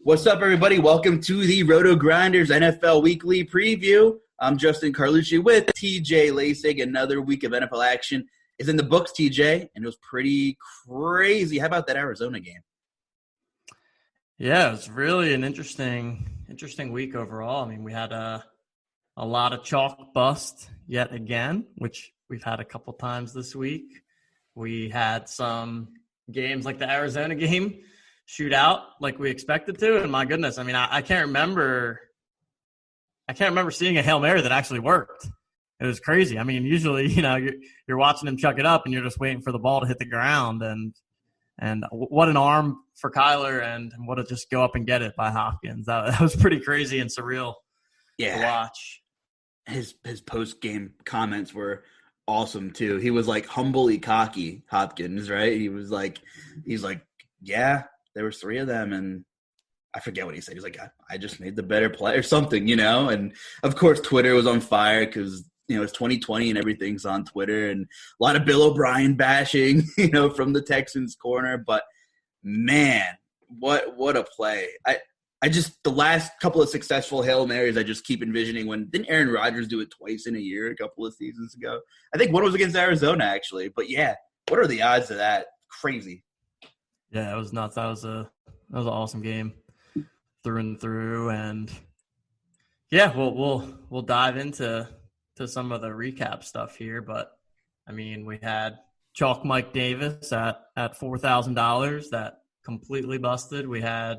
What's up, everybody? Welcome to the RotoGrinders NFL Weekly Preview. I'm Justin Carlucci with TJ Laessig. Another week of NFL action is in the books, TJ, and it was pretty crazy. How about that Arizona game? Yeah, it was really an interesting week overall. I mean, we had a lot of chalk bust yet again, which we've had a couple times this week. We had some games like the Arizona game shoot out like we expected to, and my goodness, I mean, I can't remember seeing a Hail Mary that actually worked. It was crazy. I mean, usually, you're watching him chuck it up and you're just waiting for the ball to hit the ground, and what an arm for Kyler, and what to just go up and get it by Hopkins. That was pretty crazy and surreal to watch. His post-game comments were awesome too. He was like humbly cocky, Hopkins, right? He's like, yeah, there was three of them, and I forget what he said. He's like, I just made the better play or something, And of course, Twitter was on fire because it's 2020 and everything's on Twitter, and a lot of Bill O'Brien bashing, from the Texans corner. But man, what a play! I just, the last couple of successful Hail Marys, I just keep envisioning didn't Aaron Rodgers do it twice in a year a couple of seasons ago? I think one was against Arizona, actually. But yeah, what are the odds of that? Crazy. Yeah, it was nuts. That was an awesome game through and through. And yeah, we'll dive into some of the recap stuff here. But I mean, we had Chalk Mike Davis at $4,000 that completely busted. We had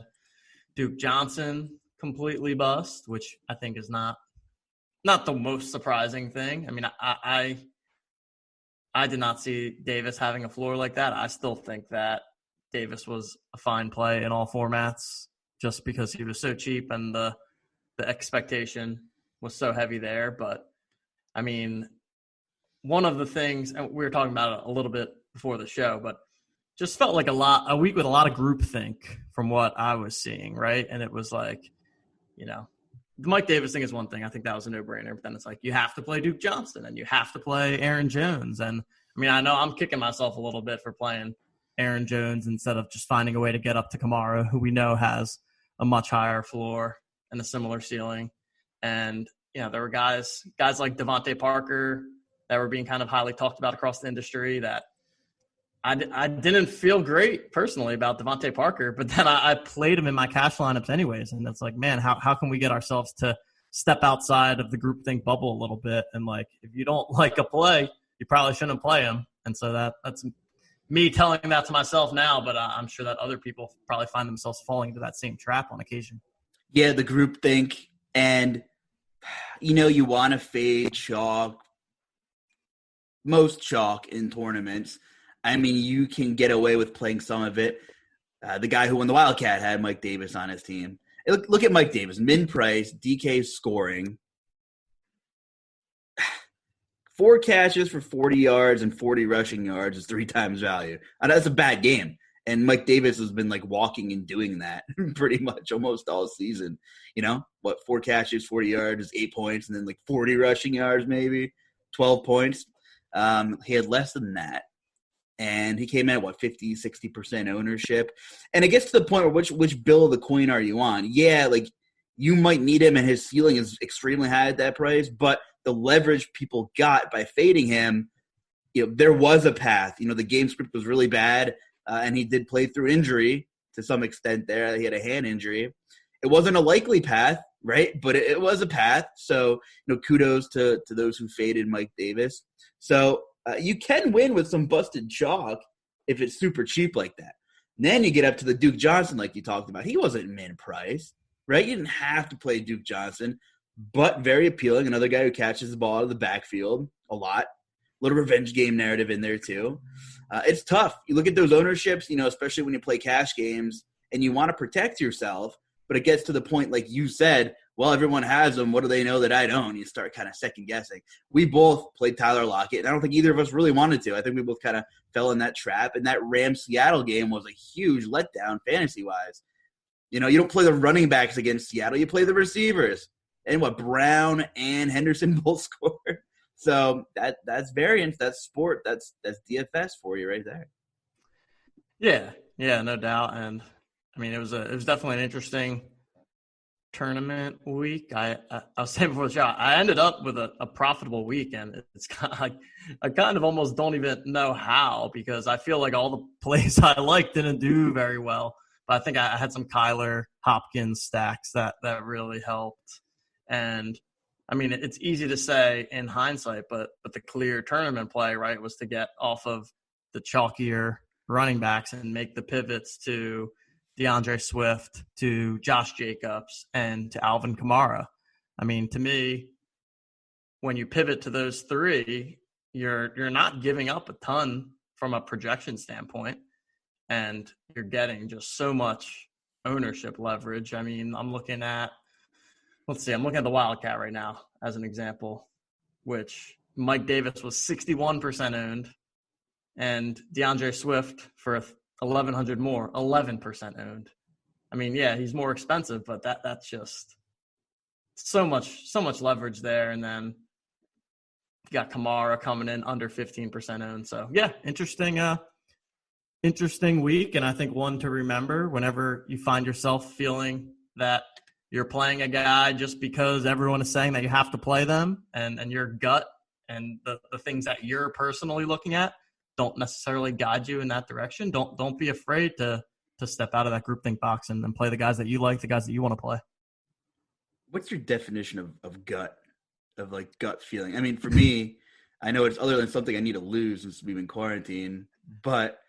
Duke Johnson completely bust, which I think is not the most surprising thing. I mean, I did not see Davis having a floor like that. I still think that Davis was a fine play in all formats just because he was so cheap and the expectation was so heavy there. But I mean, one of the things, and we were talking about it a little bit before the show, but just felt like a week with a lot of groupthink from what I was seeing, right? And it was like, the Mike Davis thing is one thing. I think that was a no-brainer. But then it's like, you have to play Duke Johnson and you have to play Aaron Jones. And I mean, I know I'm kicking myself a little bit for playing Aaron Jones instead of just finding a way to get up to Kamara, who we know has a much higher floor and a similar ceiling. And, there were guys like Devontae Parker that were being kind of highly talked about across the industry that I didn't feel great personally about Devontae Parker, but then I played him in my cash lineups anyways. And it's like, man, how can we get ourselves to step outside of the groupthink bubble a little bit? And like, if you don't like a play, you probably shouldn't play him. And so that's me telling that to myself now, but I'm sure that other people probably find themselves falling into that same trap on occasion. Yeah, the groupthink, and you want to fade chalk, most chalk in tournaments. I mean, you can get away with playing some of it. The guy who won the Wildcat had Mike Davis on his team. Look at Mike Davis, min price, DK scoring. 4 catches for 40 yards and 40 rushing yards is 3 times value. And that's a bad game. And Mike Davis has been like walking and doing that pretty much almost all season. 4 catches, 40 yards is 8 points, and then like 40 rushing yards, maybe 12 points. He had less than that. And he came in at 50, 60% ownership. And it gets to the point where which bill of the coin are you on? Yeah, like you might need him and his ceiling is extremely high at that price, but the leverage people got by fading him, there was a path. The game script was really bad, and he did play through injury to some extent there. He had a hand injury. It wasn't a likely path, right? But it was a path. So, kudos to those who faded Mike Davis. So you can win with some busted chalk if it's super cheap like that. And then you get up to the Duke Johnson like you talked about. He wasn't min-price, right? You didn't have to play Duke Johnson, but very appealing. Another guy who catches the ball out of the backfield a lot. Little revenge game narrative in there too. It's tough. You look at those ownerships, especially when you play cash games and you want to protect yourself, but it gets to the point, like you said, well, everyone has them. What do they know that I don't? You start kind of second guessing. We both played Tyler Lockett, and I don't think either of us really wanted to. I think we both kind of fell in that trap, and that Rams-Seattle game was a huge letdown fantasy-wise. You don't play the running backs against Seattle. You play the receivers. And Brown and Henderson both scored. So that's variance. That's sport. That's DFS for you right there. Yeah, no doubt. And I mean, it was definitely an interesting tournament week. I was saying before the show, I ended up with a profitable week, and it's kind of like I kind of almost don't even know how, because I feel like all the plays I liked didn't do very well. But I think I had some Kyler Hopkins stacks that really helped. And I mean, it's easy to say in hindsight, but the clear tournament play, right, was to get off of the chalkier running backs and make the pivots to DeAndre Swift, to Josh Jacobs, and to Alvin Kamara. I mean, to me, when you pivot to those three, you're not giving up a ton from a projection standpoint, and you're getting just so much ownership leverage. I mean, I'm looking at the Wildcat right now as an example, which Mike Davis was 61% owned, and DeAndre Swift for 1,100 more, 11% owned. I mean, yeah, he's more expensive, but that's just so much leverage there. And then you got Kamara coming in under 15% owned. So yeah, interesting week, and I think one to remember whenever you find yourself feeling that you're playing a guy just because everyone is saying that you have to play them, and your gut and the things that you're personally looking at don't necessarily guide you in that direction. Don't be afraid to step out of that groupthink box and play the guys that you like, the guys that you want to play. What's your definition of gut, of like gut feeling? I mean, for me, I know it's other than something I need to lose since we've been quarantined, but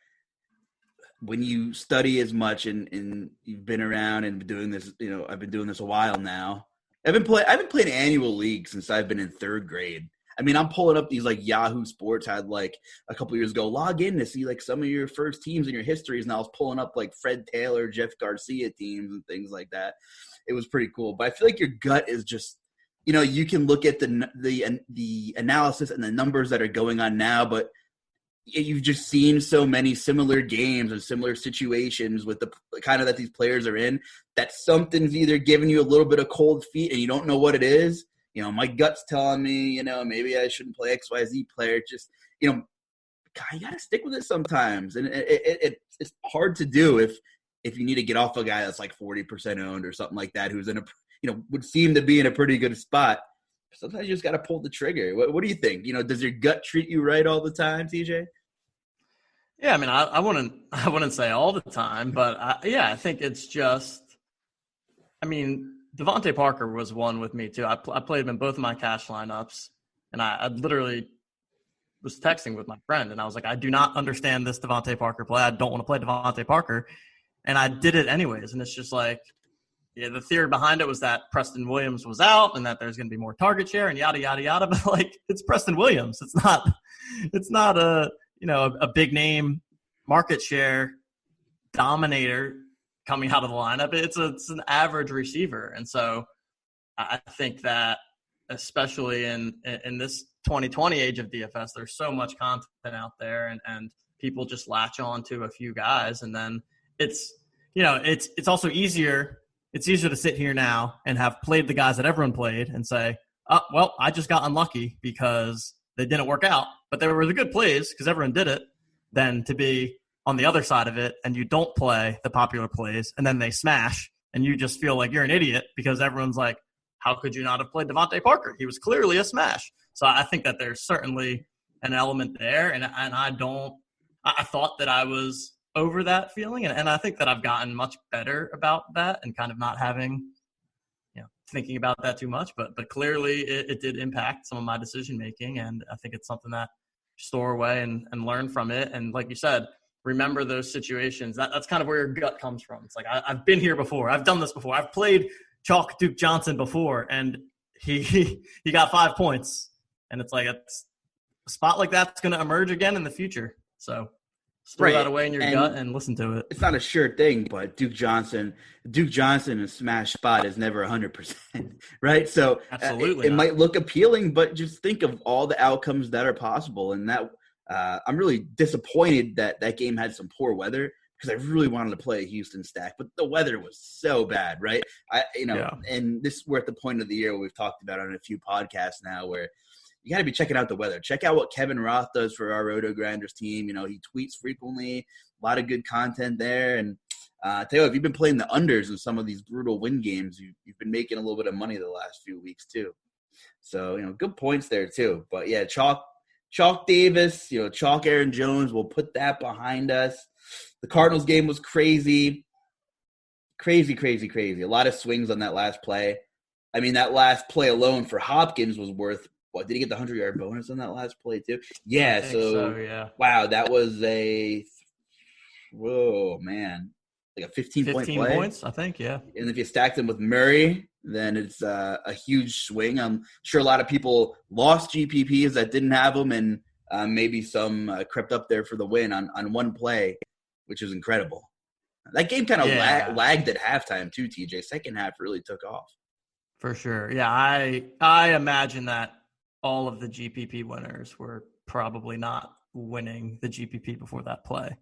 when you study as much and you've been around and been doing this, I've been doing this a while now. I've been playing annual league since I've been in third grade. I mean, I'm pulling up these like Yahoo Sports had like a couple years ago, log in to see like some of your first teams in your histories. And I was pulling up like Fred Taylor, Jeff Garcia teams and things like that. It was pretty cool. But I feel like your gut is just, you can look at the analysis and the numbers that are going on now, but you've just seen so many similar games and similar situations with the kind of that these players are in, that something's either giving you a little bit of cold feet and you don't know what it is. My gut's telling me, maybe I shouldn't play XYZ player. Just, God, you got to stick with it sometimes. And it's hard to do if you need to get off a guy that's like 40% owned or something like that, who's in would seem to be in a pretty good spot. Sometimes you just got to pull the trigger. What do you think? Does your gut treat you right all the time, TJ? Yeah, I mean, I wouldn't say all the time, but I think it's just, I mean, Devontae Parker was one with me too. I played him in both of my cash lineups, and I literally was texting with my friend, and I was like, I do not understand this Devontae Parker play. I don't want to play Devontae Parker, and I did it anyways. And it's just like, yeah, the theory behind it was that Preston Williams was out and that there's going to be more target share and yada yada yada. But like, it's Preston Williams. It's not a big name market share dominator coming out of the lineup. It's an average receiver. And so I think that especially in this 2020 age of DFS, there's so much content out there, and people just latch on to a few guys. And then it's also easier. It's easier to sit here now and have played the guys that everyone played and say, oh, well, I just got unlucky because they didn't work out, but they were the good plays because everyone did it, than to be on the other side of it and you don't play the popular plays and then they smash and you just feel like you're an idiot because everyone's like, how could you not have played Devontae Parker? He was clearly a smash. So I think that there's certainly an element there, and I thought that I was over that feeling, and I think that I've gotten much better about that and kind of not having, thinking about that too much. But clearly it did impact some of my decision making, and I think it's something that store away and learn from it. And like you said, remember those situations. That's kind of where your gut comes from. It's like, I've been here before. I've done this before. I've played Chalk Duke Johnson before, and he got 5 points. And it's like a spot like that's going to emerge again in the future. So throw that away in your gut and listen to it. It's not a sure thing, but Duke Johnson in a smash spot is never 100%, right? So absolutely it might look appealing, but just think of all the outcomes that are possible. And that I'm really disappointed that game had some poor weather, because I really wanted to play a Houston stack, but the weather was so bad, right? And we're at the point of the year where we've talked about it on a few podcasts now, where you got to be checking out the weather. Check out what Kevin Roth does for our RotoGrinders team. He tweets frequently, a lot of good content there. And Tell you what, if you've been playing the unders in some of these brutal win games, you've been making a little bit of money the last few weeks too. So, good points there too. But yeah, chalk Davis, chalk Aaron Jones. We'll put that behind us. The Cardinals game was crazy. Crazy. A lot of swings on that last play. I mean, that last play alone for Hopkins was worth, what, did he get the 100-yard bonus on that last play too? Yeah, so yeah. Wow, that was whoa, man. Like a 15-point play. 15 points, I think, yeah. And if you stack them with Murray, then it's a huge swing. I'm sure a lot of people lost GPPs that didn't have them, and maybe some crept up there for the win on one play, which is incredible. That game kind of lagged at halftime too, TJ. Second half really took off. For sure. Yeah, I imagine that all of the GPP winners were probably not winning the GPP before that play,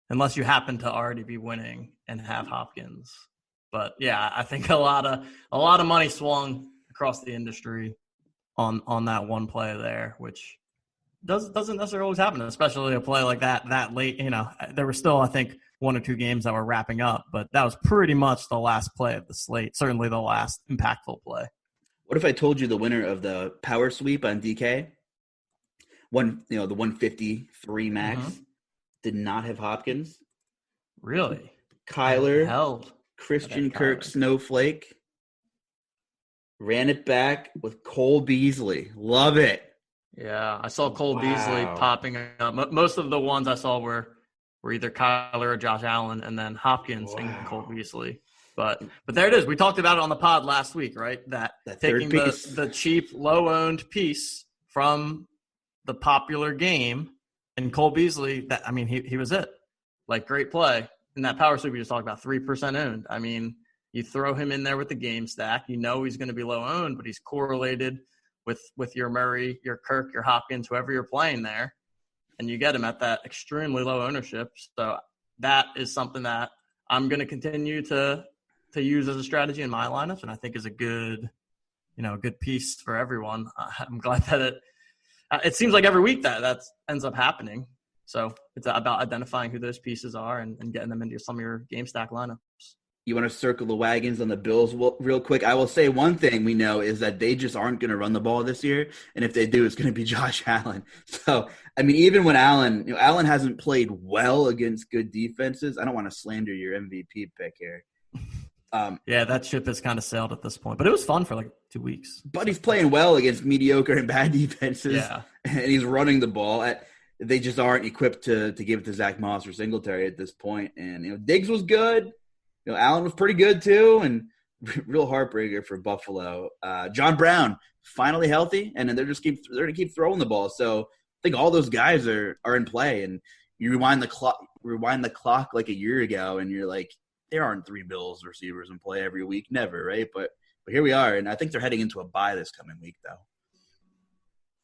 unless you happen to already be winning and have Hopkins. But yeah, I think a lot of money swung across the industry on that one play there, which doesn't necessarily always happen, especially a play like that late. There were still, I think, one or two games that were wrapping up, but that was pretty much the last play of the slate, certainly the last impactful play. What if I told you the winner of the power sweep on DK, the 153 max, did not have Hopkins? Really? Kyler held Christian Kirk Snowflake ran it back with Cole Beasley. Love it. Yeah, I saw Cole Beasley popping up. Most of the ones I saw were either Kyler or Josh Allen, and then Hopkins and Cole Beasley. But there it is. We talked about it on the pod last week, right? That taking the cheap, low-owned piece from the popular game, and Cole Beasley, he was it. Like, great play. In that power sweep we just talked about, 3% owned. I mean, you throw him in there with the game stack. You know he's going to be low owned, but he's correlated with your Murray, your Kirk, your Hopkins, whoever you're playing there, and you get him at that extremely low ownership. So that is something that I'm going to continue to use as a strategy in my lineups, and I think is a good piece for everyone. I'm glad that it seems like every week that ends up happening. So it's about identifying who those pieces are and getting them into some of your game stack lineups. You want to circle the wagons on the Bills real quick? I will say one thing we know is that they just aren't going to run the ball this year. And if they do, it's going to be Josh Allen. So, I mean, even when Allen hasn't played well against good defenses. I don't want to slander your MVP pick here. Yeah, that ship has kind of sailed at this point. But it was fun for like 2 weeks. But he's playing well against mediocre and bad defenses. Yeah. And he's running the ball. They just aren't equipped to give it to Zach Moss or Singletary at this point. And, Diggs was good. Allen was pretty good too, and real heartbreaker for Buffalo. John Brown finally healthy, and then they're going to keep throwing the ball. So I think all those guys are in play. And you rewind the clock like a year ago, and you're like, there aren't 3 Bills receivers in play every week, never, right? But here we are, and I think they're heading into a bye this coming week, though.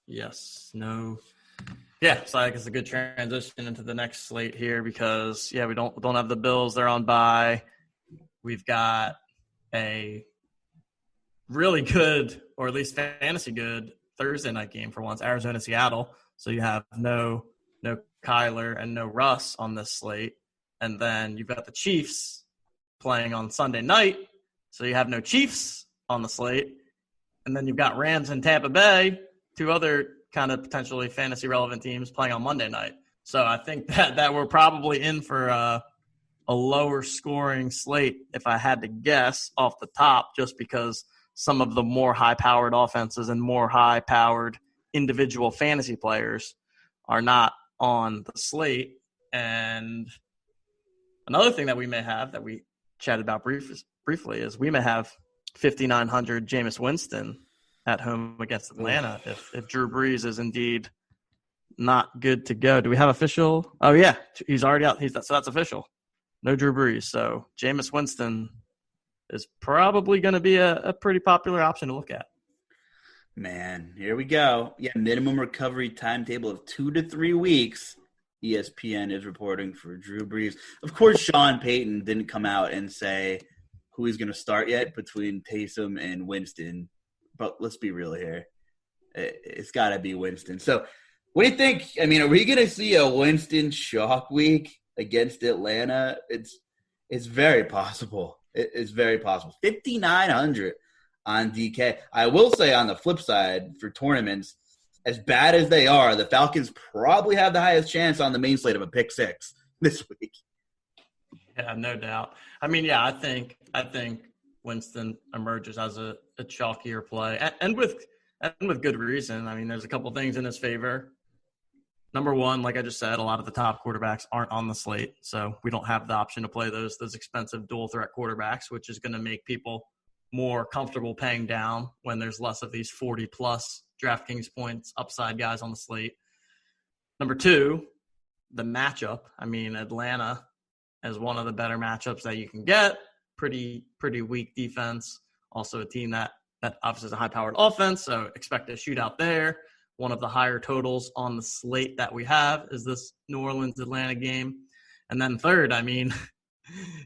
Yes. No. Yeah, so I think it's a good transition into the next slate here because we don't have the Bills; they're on bye. We've got a really good, or at least fantasy good, Thursday night game for once, Arizona-Seattle. So you have no Kyler and no Russ on this slate. And then you've got the Chiefs playing on Sunday night. So you have no Chiefs on the slate. And then you've got Rams and Tampa Bay, 2 other kind of potentially fantasy-relevant teams playing on Monday night. So I think that we're probably in for a lower scoring slate, if I had to guess off the top, just because some of the more high-powered offenses and more high-powered individual fantasy players are not on the slate. And another thing that we may have that we chatted about briefly is we may have 5,900 Jameis Winston at home against Atlanta if Drew Brees is indeed not good to go. Do we have official? Oh, yeah, he's already out. So that's official. No Drew Brees. So Jameis Winston is probably going to be a pretty popular option to look at. Man, here we go. Yeah, minimum recovery timetable of 2 to 3 weeks. ESPN is reporting for Drew Brees. Of course, Sean Payton didn't come out and say who he's going to start yet between Taysom and Winston. But let's be real here. It's got to be Winston. So what do you think? I mean, are we going to see a Winston chalk week against Atlanta? It's very possible. It's very possible. 5,900 on DK. I will say on the flip side for tournaments, as bad as they are, the Falcons probably have the highest chance on the main slate of a pick six this week. Yeah, no doubt. I mean, yeah, I think Winston emerges as a chalkier play, and with good reason. I mean, there's a couple things in his favor. Number one, like I just said, a lot of the top quarterbacks aren't on the slate, so we don't have the option to play those expensive dual threat quarterbacks, which is going to make people more comfortable paying down when there's less of these 40-plus DraftKings points upside guys on the slate. Number two, the matchup. I mean, Atlanta is one of the better matchups that you can get. Pretty weak defense. Also a team that obviously is a high-powered offense, so expect a shootout there. One of the higher totals on the slate that we have is this New Orleans-Atlanta game. And then third, I mean,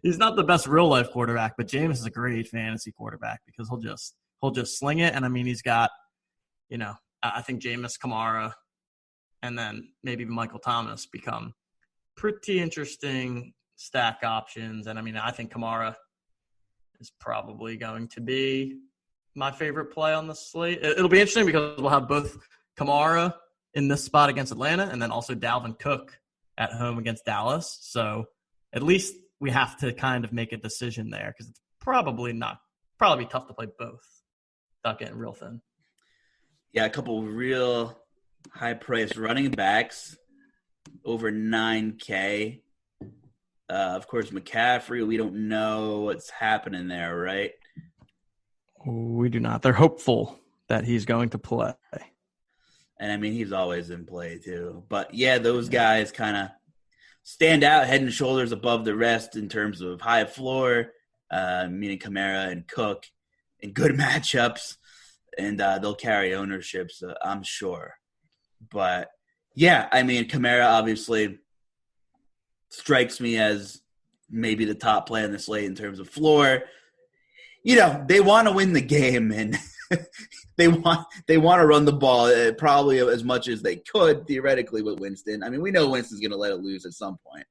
he's not the best real-life quarterback, but Jameis is a great fantasy quarterback because he'll just sling it. And, I mean, he's got, I think Jameis, Kamara, and then maybe Michael Thomas become pretty interesting stack options. And, I mean, I think Kamara is probably going to be my favorite play on the slate. It'll be interesting because we'll have both Kamara in this spot against Atlanta and then also Dalvin Cook at home against Dallas. So at least we have to kind of make a decision there because it's probably tough to play both without getting real thin. Yeah, a couple real high-priced running backs over 9K. Of course, McCaffrey, we don't know what's happening there, right? We do not. They're hopeful that he's going to play. And, I mean, he's always in play, too. But, yeah, those guys kind of stand out head and shoulders above the rest in terms of high floor, meaning Kamara and Cook, in good matchups. And they'll carry ownership, so I'm sure. But, yeah, I mean, Kamara obviously strikes me as maybe the top play on the slate in terms of floor. They want to win the game, and they want to run the ball probably as much as they could theoretically with Winston. I mean, we know Winston's going to let it loose at some point.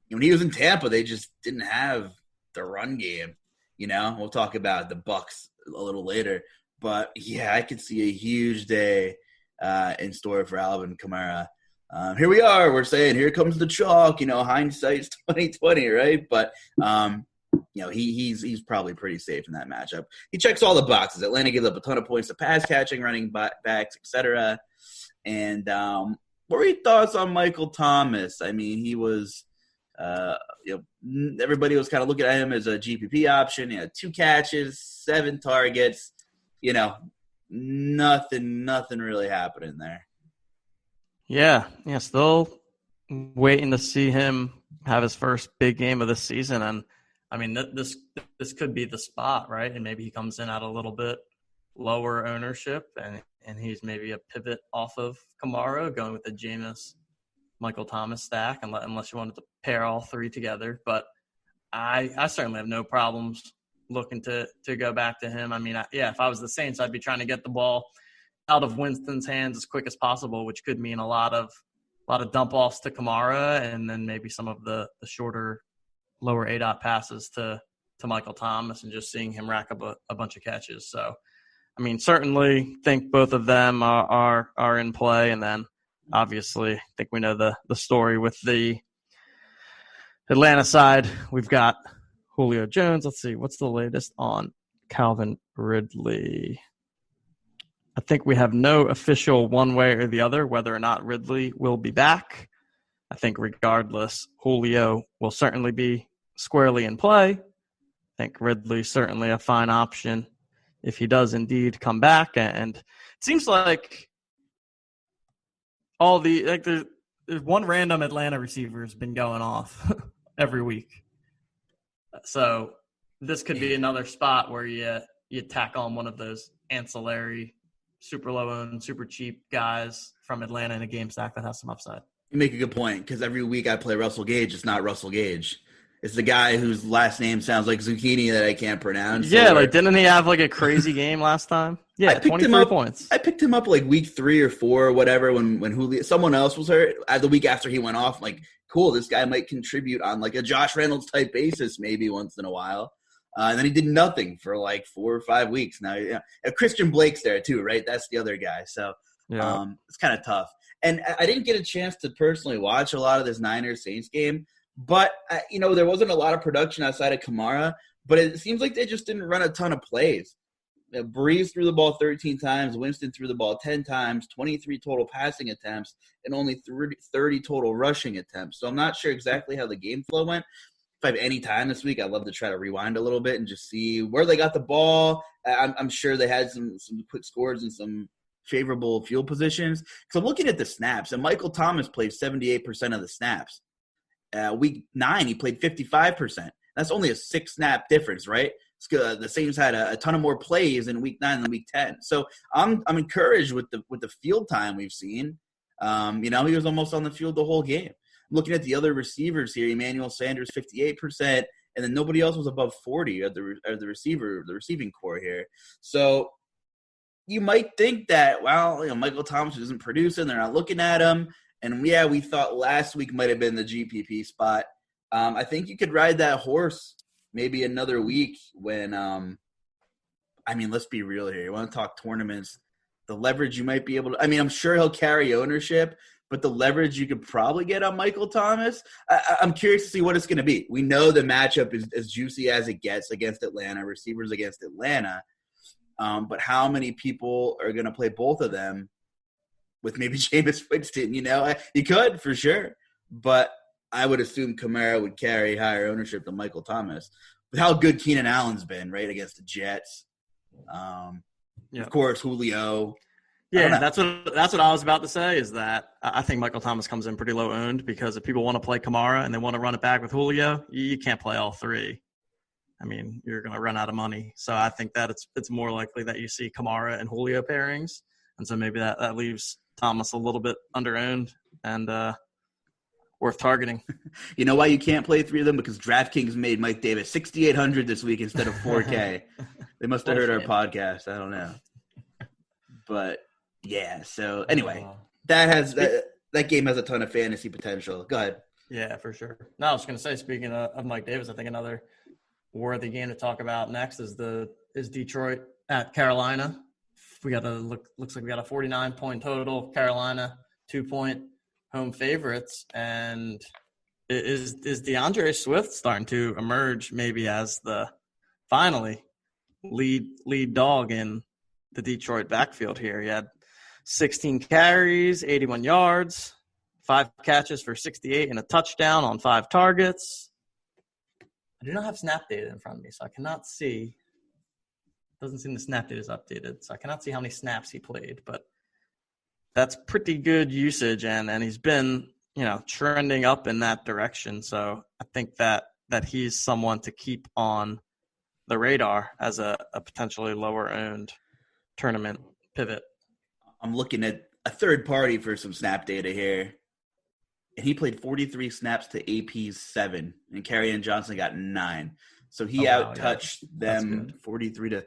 When he was in Tampa, they just didn't have the run game. We'll talk about the Bucs a little later, but yeah, I could see a huge day in store for Alvin Kamara. Here we are. We're saying here comes the chalk. Hindsight's 2020, right? But he's probably pretty safe in that matchup. He checks all the boxes. Atlanta gives up a ton of points to pass catching, running backs, etc. And what were your thoughts on Michael Thomas? I mean, he was, everybody was kind of looking at him as a GPP option. 2 catches, 7 targets. Nothing really happening there. Yeah. Still waiting to see him have his first big game of the season. And I mean, this could be the spot, right? And maybe he comes in at a little bit lower ownership, and he's maybe a pivot off of Kamara, going with the Jameis, Michael Thomas stack, unless you wanted to pair all three together. But I certainly have no problems looking to go back to him. I mean, if I was the Saints, I'd be trying to get the ball out of Winston's hands as quick as possible, which could mean a lot of dump offs to Kamara, and then maybe some of the shorter, lower ADOT passes to Michael Thomas, and just seeing him rack up a bunch of catches. So, I mean, certainly think both of them are in play. And then obviously I think we know the story with the Atlanta side. We've got Julio Jones. Let's see, what's the latest on Calvin Ridley? I think we have no official one way or the other whether or not Ridley will be back. I think regardless, Julio will certainly be squarely in play. I think Ridley's certainly a fine option if he does indeed come back. And it seems like there's one random Atlanta receiver has been going off every week. So this could be another spot where you tack on one of those ancillary, super low owned, super cheap guys from Atlanta in a game stack that has some upside. You make a good point, because every week I play Russell Gage. It's not Russell Gage. It's the guy whose last name sounds like zucchini that I can't pronounce. Yeah, like didn't he have like a crazy game last time? Yeah, 23 points. I picked him up like week 3 or 4 or whatever when Julio, someone else was hurt. The week after he went off, I'm like, cool, this guy might contribute on like a Josh Reynolds type basis maybe once in a while. And then he did nothing for like 4 or 5 weeks. Now, Christian Blake's there too, right? That's the other guy. So it's kind of tough. And I didn't get a chance to personally watch a lot of this Niners-Saints game. But, there wasn't a lot of production outside of Kamara, but it seems like they just didn't run a ton of plays. Breeze threw the ball 13 times, Winston threw the ball 10 times, 23 total passing attempts, and only 30 total rushing attempts. So I'm not sure exactly how the game flow went. If I have any time this week, I'd love to try to rewind a little bit and just see where they got the ball. I'm sure they had some quick scores and some favorable field positions. Because I'm looking at the snaps, and Michael Thomas played 78% of the snaps. Week 9, he played 55%. That's only a 6-snap difference, right? The Saints had a ton of more plays in week 9 than week 10. So I'm encouraged with the field time we've seen. He was almost on the field the whole game. I'm looking at the other receivers here. Emmanuel Sanders 58%, and then nobody else was above 40 of the receiving core here. So you might think that Michael Thomas isn't producing. They're not looking at him. And, we thought last week might have been the GPP spot. I think you could ride that horse maybe another week when let's be real here. You want to talk tournaments, the leverage you might be able to – I'm sure he'll carry ownership, but the leverage you could probably get on Michael Thomas, I'm curious to see what it's going to be. We know the matchup is as juicy as it gets against Atlanta, receivers against Atlanta. But how many people are going to play both of them with maybe Jameis Winston? You could for sure, but I would assume Kamara would carry higher ownership than Michael Thomas. With how good Keenan Allen's been, right, against the Jets. Of course, Julio. Yeah, that's what I was about to say is that I think Michael Thomas comes in pretty low owned because if people want to play Kamara and they want to run it back with Julio, you can't play all three. You're going to run out of money. So I think that it's more likely that you see Kamara and Julio pairings. And so maybe that leaves Thomas a little bit under-owned and worth targeting. You know why you can't play 3 of them? Because DraftKings made Mike Davis $6,800 this week instead of $4K. They must have heard our podcast. I don't know. But, yeah. So, anyway, that game has a ton of fantasy potential. Go ahead. Yeah, for sure. No, I was going to say, speaking of Mike Davis, I think another worthy game to talk about next is Detroit at Carolina. Looks like we got a 49-point total. Carolina 2-point home favorites, and is DeAndre Swift starting to emerge maybe as the finally lead dog in the Detroit backfield here? He had 16 carries, 81 yards, 5 catches for 68 and a touchdown on 5 targets. I do not have snap data in front of me, so I cannot see. Doesn't seem the snap data is updated, so I cannot see how many snaps he played. But that's pretty good usage, and he's been trending up in that direction. So I think that he's someone to keep on the radar as a potentially lower-owned tournament pivot. I'm looking at a third party for some snap data here. And he played 43 snaps to AP's 7, and Kerryon Johnson got 9. So he out-touched them 43-16.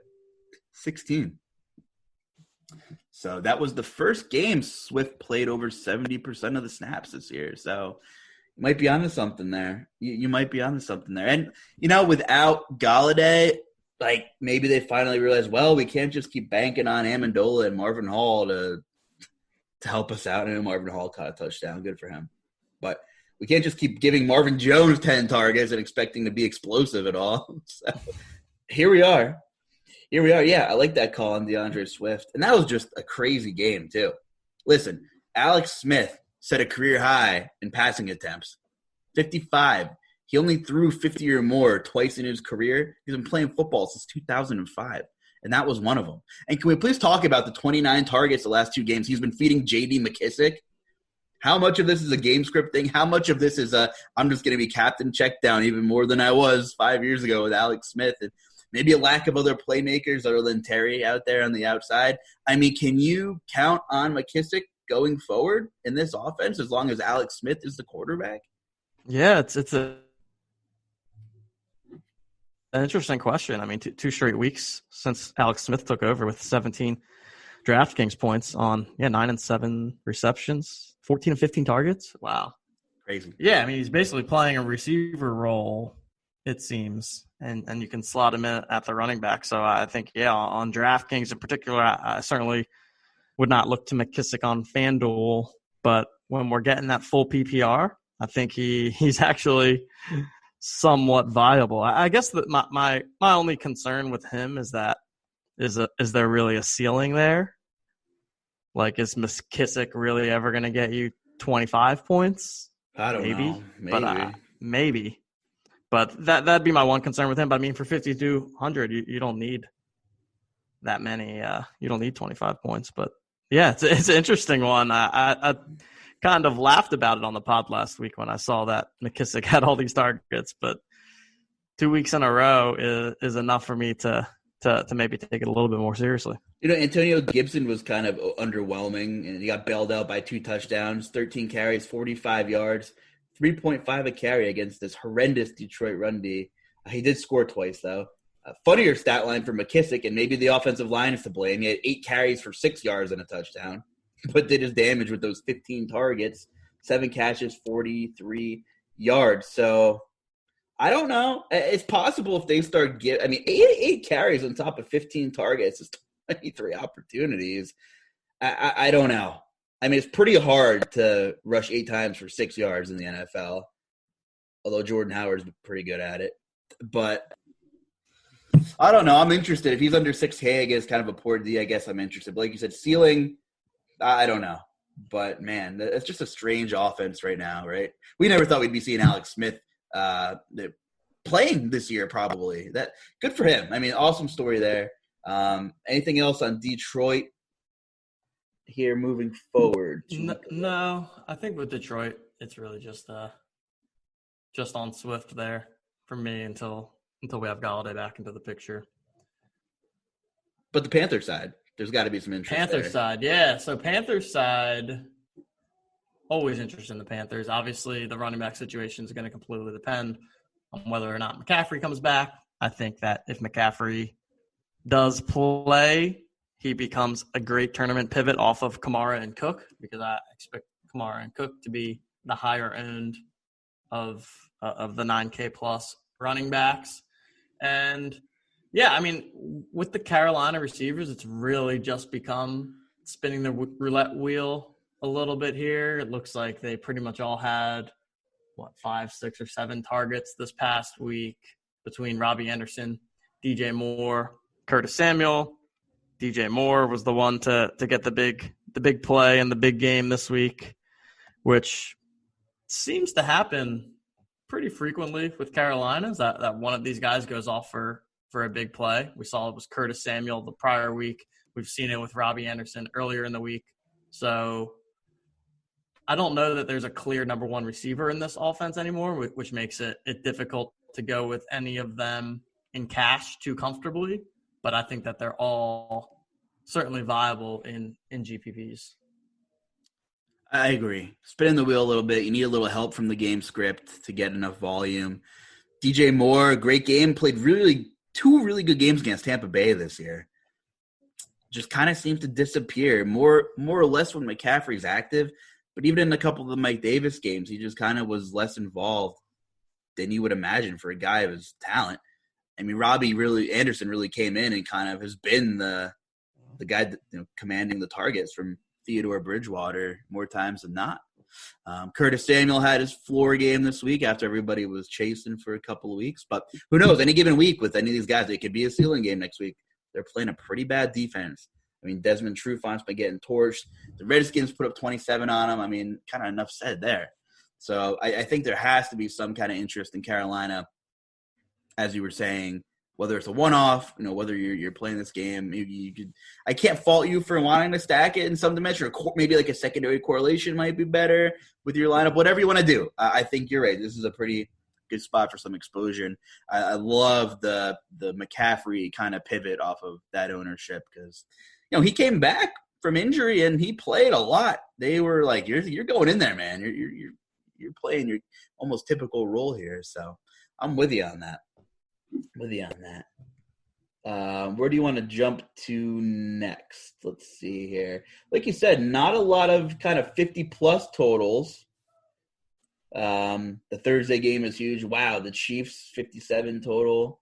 So that was the first game Swift played over 70% of the snaps this year. So you might be onto something there. You might be onto something there. And, without Galladay, maybe they finally realized, we can't just keep banking on Amendola and Marvin Hall to help us out. And Marvin Hall caught a touchdown. Good for him. But we can't just keep giving Marvin Jones 10 targets and expecting to be explosive at all. So here we are. Yeah, I like that call on DeAndre Swift. And that was just a crazy game, too. Listen, Alex Smith set a career high in passing attempts, 55. He only threw 50 or more twice in his career. He's been playing football since 2005, and that was one of them. And can we please talk about the 29 targets the last 2 games he's been feeding J.D. McKissick? How much of this is a game script thing? How much of this is I'm just going to be captain check down even more than I was 5 years ago with Alex Smith? And maybe a lack of other playmakers other than Terry out there on the outside. Can you count on McKissick going forward in this offense as long as Alex Smith is the quarterback? Yeah, it's a an interesting question. I mean, two straight weeks since Alex Smith took over with 17 DraftKings points on 9 and 7 receptions, 14 and 15 targets. Wow, Crazy. Yeah, I mean, he's basically playing a receiver role, it seems, and you can slot him in at the running back. So I think, on DraftKings in particular, I certainly would not look to McKissick on FanDuel, but when we're getting that full PPR, I think he's actually somewhat viable. I guess that my only concern with him is that is there really a ceiling there? Like, is McKissick really ever going to get you 25 points? I don't know. Maybe. But that'd be my one concern with him. But I mean, for 5,200, you don't need that many. You don't need 25 points. But yeah, it's an interesting one. I kind of laughed about it on the pod last week when I saw that McKissick had all these targets. But 2 weeks in a row is enough for me to maybe take it a little bit more seriously. Antonio Gibson was kind of underwhelming, and he got bailed out by 2 touchdowns, 13 carries, 45 yards, 3.5 a carry against this horrendous Detroit run D. He did score twice, though. Funnier stat line for McKissick, and maybe the offensive line is to blame. He had 8 carries for 6 yards and a touchdown, but did his damage with those 15 targets, 7 catches, 43 yards. So I don't know. It's possible if they start eight carries on top of 15 targets is 23 opportunities. I don't know. I mean, it's pretty hard to rush 8 times for 6 yards in the NFL, although Jordan Howard's pretty good at it. But I don't know. I'm interested. If he's under 6K against kind of a poor D, I guess I'm interested. But like you said, ceiling, I don't know. But, man, it's just a strange offense right now, right? We never thought we'd be seeing Alex Smith playing this year, probably. That good for him. I mean, awesome story there. Anything else on Detroit here moving forward? No, I think with Detroit, it's really just on Swift there for me until we have Galladay back into the picture. But the Panther side, there's got to be some interest. Panther side, yeah. So Panther side, always interested in the Panthers. Obviously, the running back situation is going to completely depend on whether or not McCaffrey comes back. I think that if McCaffrey does play, he becomes a great tournament pivot off of Kamara and Cook, because I expect Kamara and Cook to be the higher end of the 9K plus running backs. And yeah, I mean, with the Carolina receivers, it's really just become spinning the roulette wheel a little bit here. It looks like they pretty much all had 5, 6, or 7 targets this past week between Robbie Anderson, DJ Moore, Curtis Samuel. DJ Moore was the one to get the big play in the big game this week, which seems to happen pretty frequently with Carolina, is that one of these guys goes off for a big play. We saw it was Curtis Samuel the prior week. We've seen it with Robbie Anderson earlier in the week. So I don't know that there's a clear number one receiver in this offense anymore, which makes it difficult to go with any of them in cash too comfortably. But I think that they're all certainly viable in GPPs. I agree. Spinning the wheel a little bit. You need a little help from the game script to get enough volume. DJ Moore, great game. Played two really good games against Tampa Bay this year. Just kind of seems to disappear more or less when McCaffrey's active. But even in a couple of the Mike Davis games, he just kind of was less involved than you would imagine for a guy of his talent. I mean, Robbie Anderson really came in and kind of has been the guy that, commanding the targets from Theodore Bridgewater more times than not. Curtis Samuel had his floor game this week after everybody was chasing for a couple of weeks. But who knows? Any given week with any of these guys, it could be a ceiling game next week. They're playing a pretty bad defense. I mean, Desmond Trufant's been getting torched. The Redskins put up 27 on him. I mean, kind of enough said there. So I think there has to be some kind of interest in Carolina, as you were saying, whether it's a one-off, whether you're playing this game. Maybe you could. I can't fault you for wanting to stack it in some dimension, or maybe like a secondary correlation might be better with your lineup. Whatever you want to do, I think you're right. This is a pretty good spot for some exposure. And I love the McCaffrey kind of pivot off of that ownership, because he came back from injury and he played a lot. They were like, "You're going in there, man. You're playing your almost typical role here." So I'm with you on that. with you on that. Where do you want to jump to next? Let's see here. Like you said, not a lot of kind of 50-plus totals. The Thursday game is huge. Wow, the Chiefs 57 total.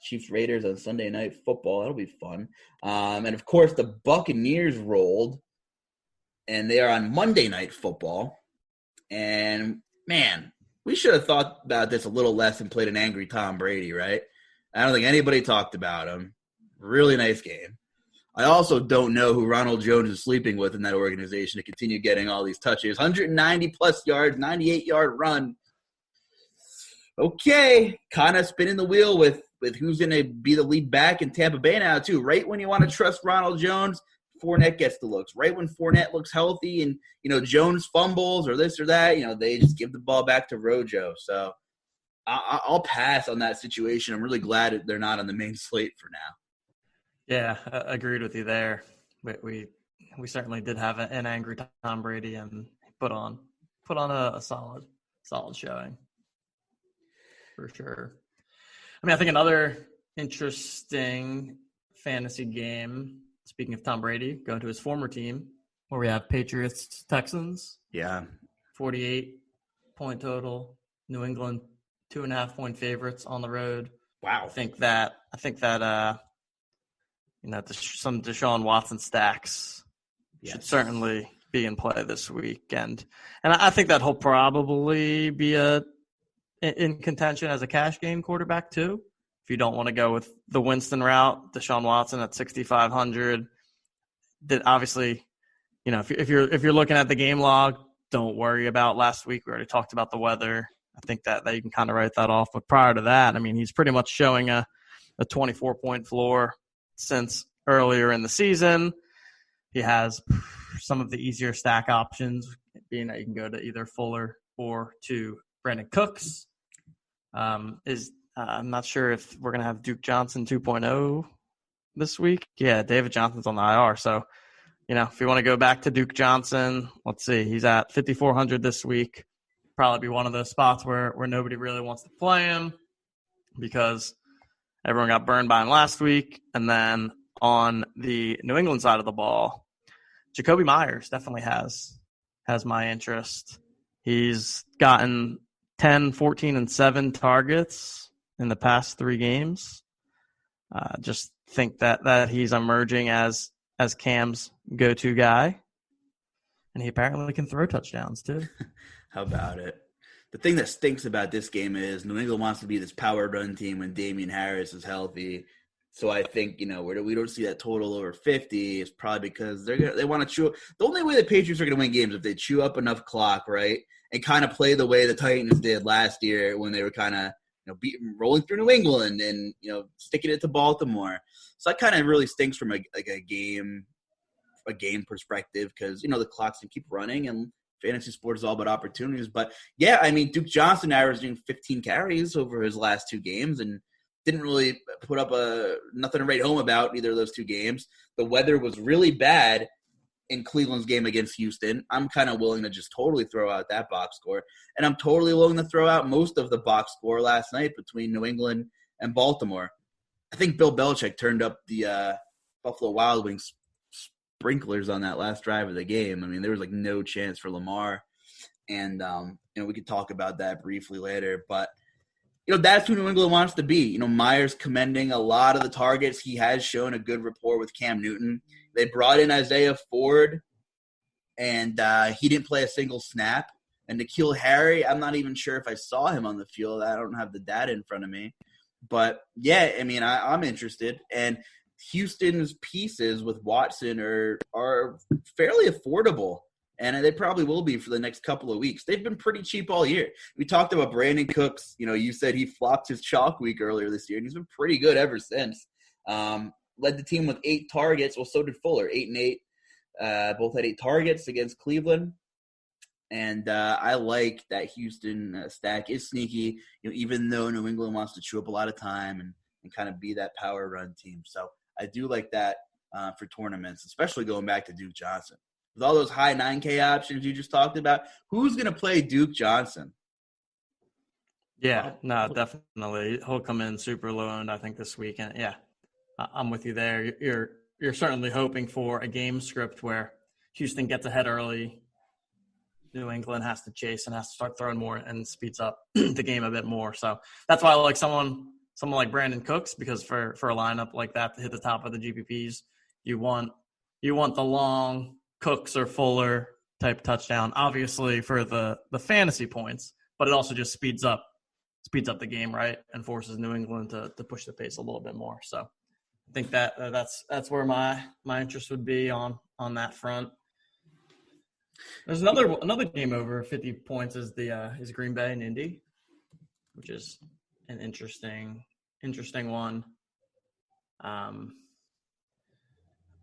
Chiefs Raiders on Sunday Night Football. That'll be fun. And of course, the Buccaneers rolled, and they are on Monday Night Football. And man, we should have thought about this a little less and played an angry Tom Brady, right? I don't think anybody talked about him. Really nice game. I also don't know who Ronald Jones is sleeping with in that organization to continue getting all these touches. 190-plus yards, 98-yard run. Okay, kind of spinning the wheel with who's going to be the lead back in Tampa Bay now, too. Right when you want to trust Ronald Jones, Fournette gets the looks. Right when Fournette looks healthy and, Jones fumbles or this or that, they just give the ball back to Rojo. So I'll pass on that situation. I'm really glad they're not on the main slate for now. Yeah, agreed with you there. We certainly did have an angry Tom Brady and put on a solid showing for sure. I mean, I think another interesting fantasy game, speaking of Tom Brady, going to his former team, where we have Patriots, Texans. Yeah. 48-point total. New England, 2.5-point favorites on the road. Wow. I think that some Deshaun Watson stacks should certainly be in play this weekend. And I think that he'll probably be in contention as a cash game quarterback too. If you don't want to go with the Winston route, Deshaun Watson at 6,500. That obviously, if you're looking at the game log, don't worry about last week. We already talked about the weather. I think that you can kind of write that off. But prior to that, I mean, he's pretty much showing a 24-point floor since earlier in the season. He has some of the easier stack options, being that you can go to either Fuller or to Brandon Cooks. I'm not sure if we're going to have Duke Johnson 2.0 this week. Yeah, David Johnson's on the IR. So, if you want to go back to Duke Johnson, let's see. He's at 5,400 this week. Probably be one of those spots where nobody really wants to play him because everyone got burned by him last week. And then on the New England side of the ball, Jacoby Myers definitely has my interest. He's gotten 10, 14, and 7 targets in the past 3 games. Just think that he's emerging as Cam's go-to guy. And he apparently can throw touchdowns too. How about it? The thing that stinks about this game is New England wants to be this power run team when Damian Harris is healthy. So I think, where we don't see that total over 50 is probably because they want to chew. The only way the Patriots are going to win games is if they chew up enough clock, right, and kind of play the way the Titans did last year when they were kind of rolling through New England and sticking it to Baltimore. So that kind of really stinks from a game perspective because the clocks can keep running and fantasy sports is all about opportunities. But yeah, I mean Duke Johnson averaging 15 carries over his last 2 games and didn't really put up nothing to write home about either of those 2 games. The weather was really bad in Cleveland's game against Houston. I'm kind of willing to just totally throw out that box score. And I'm totally willing to throw out most of the box score last night between New England and Baltimore. I think Bill Belichick turned up the Buffalo Wild Wings sprinklers on that last drive of the game. I mean, there was no chance for Lamar. And, we could talk about that briefly later. But, that's who New England wants to be. Myers commending a lot of the targets. He has shown a good rapport with Cam Newton. They brought in Isaiah Ford, and he didn't play a single snap. And N'Keal Harry, I'm not even sure if I saw him on the field. I don't have the data in front of me. But, yeah, I mean, I'm interested. And Houston's pieces with Watson are fairly affordable. And they probably will be for the next couple of weeks. They've been pretty cheap all year. We talked about Brandon Cooks. You said he flopped his chalk week earlier this year, and he's been pretty good ever since. Led the team with 8 targets. Well, so did Fuller, 8 and 8. Both had 8 targets against Cleveland. And I like that Houston stack is sneaky, even though New England wants to chew up a lot of time and kind of be that power run team. So I do like that for tournaments, especially going back to Duke Johnson. With all those high 9K options you just talked about, who's going to play Duke Johnson? Yeah, no, definitely. He'll come in super low owned, I think, this weekend. Yeah, I'm with you there. You're certainly hoping for a game script where Houston gets ahead early. New England has to chase and has to start throwing more and speeds up the game a bit more. So that's why I like someone like Brandon Cooks, because for a lineup like that to hit the top of the GPPs, you want the long Cooks or Fuller type touchdown, obviously for the fantasy points, but it also just speeds up the game, right, and forces New England to push the pace a little bit more. So I think that's where my interest would be on that front. There's another game over 50 points is Green Bay and Indy, which is an interesting one.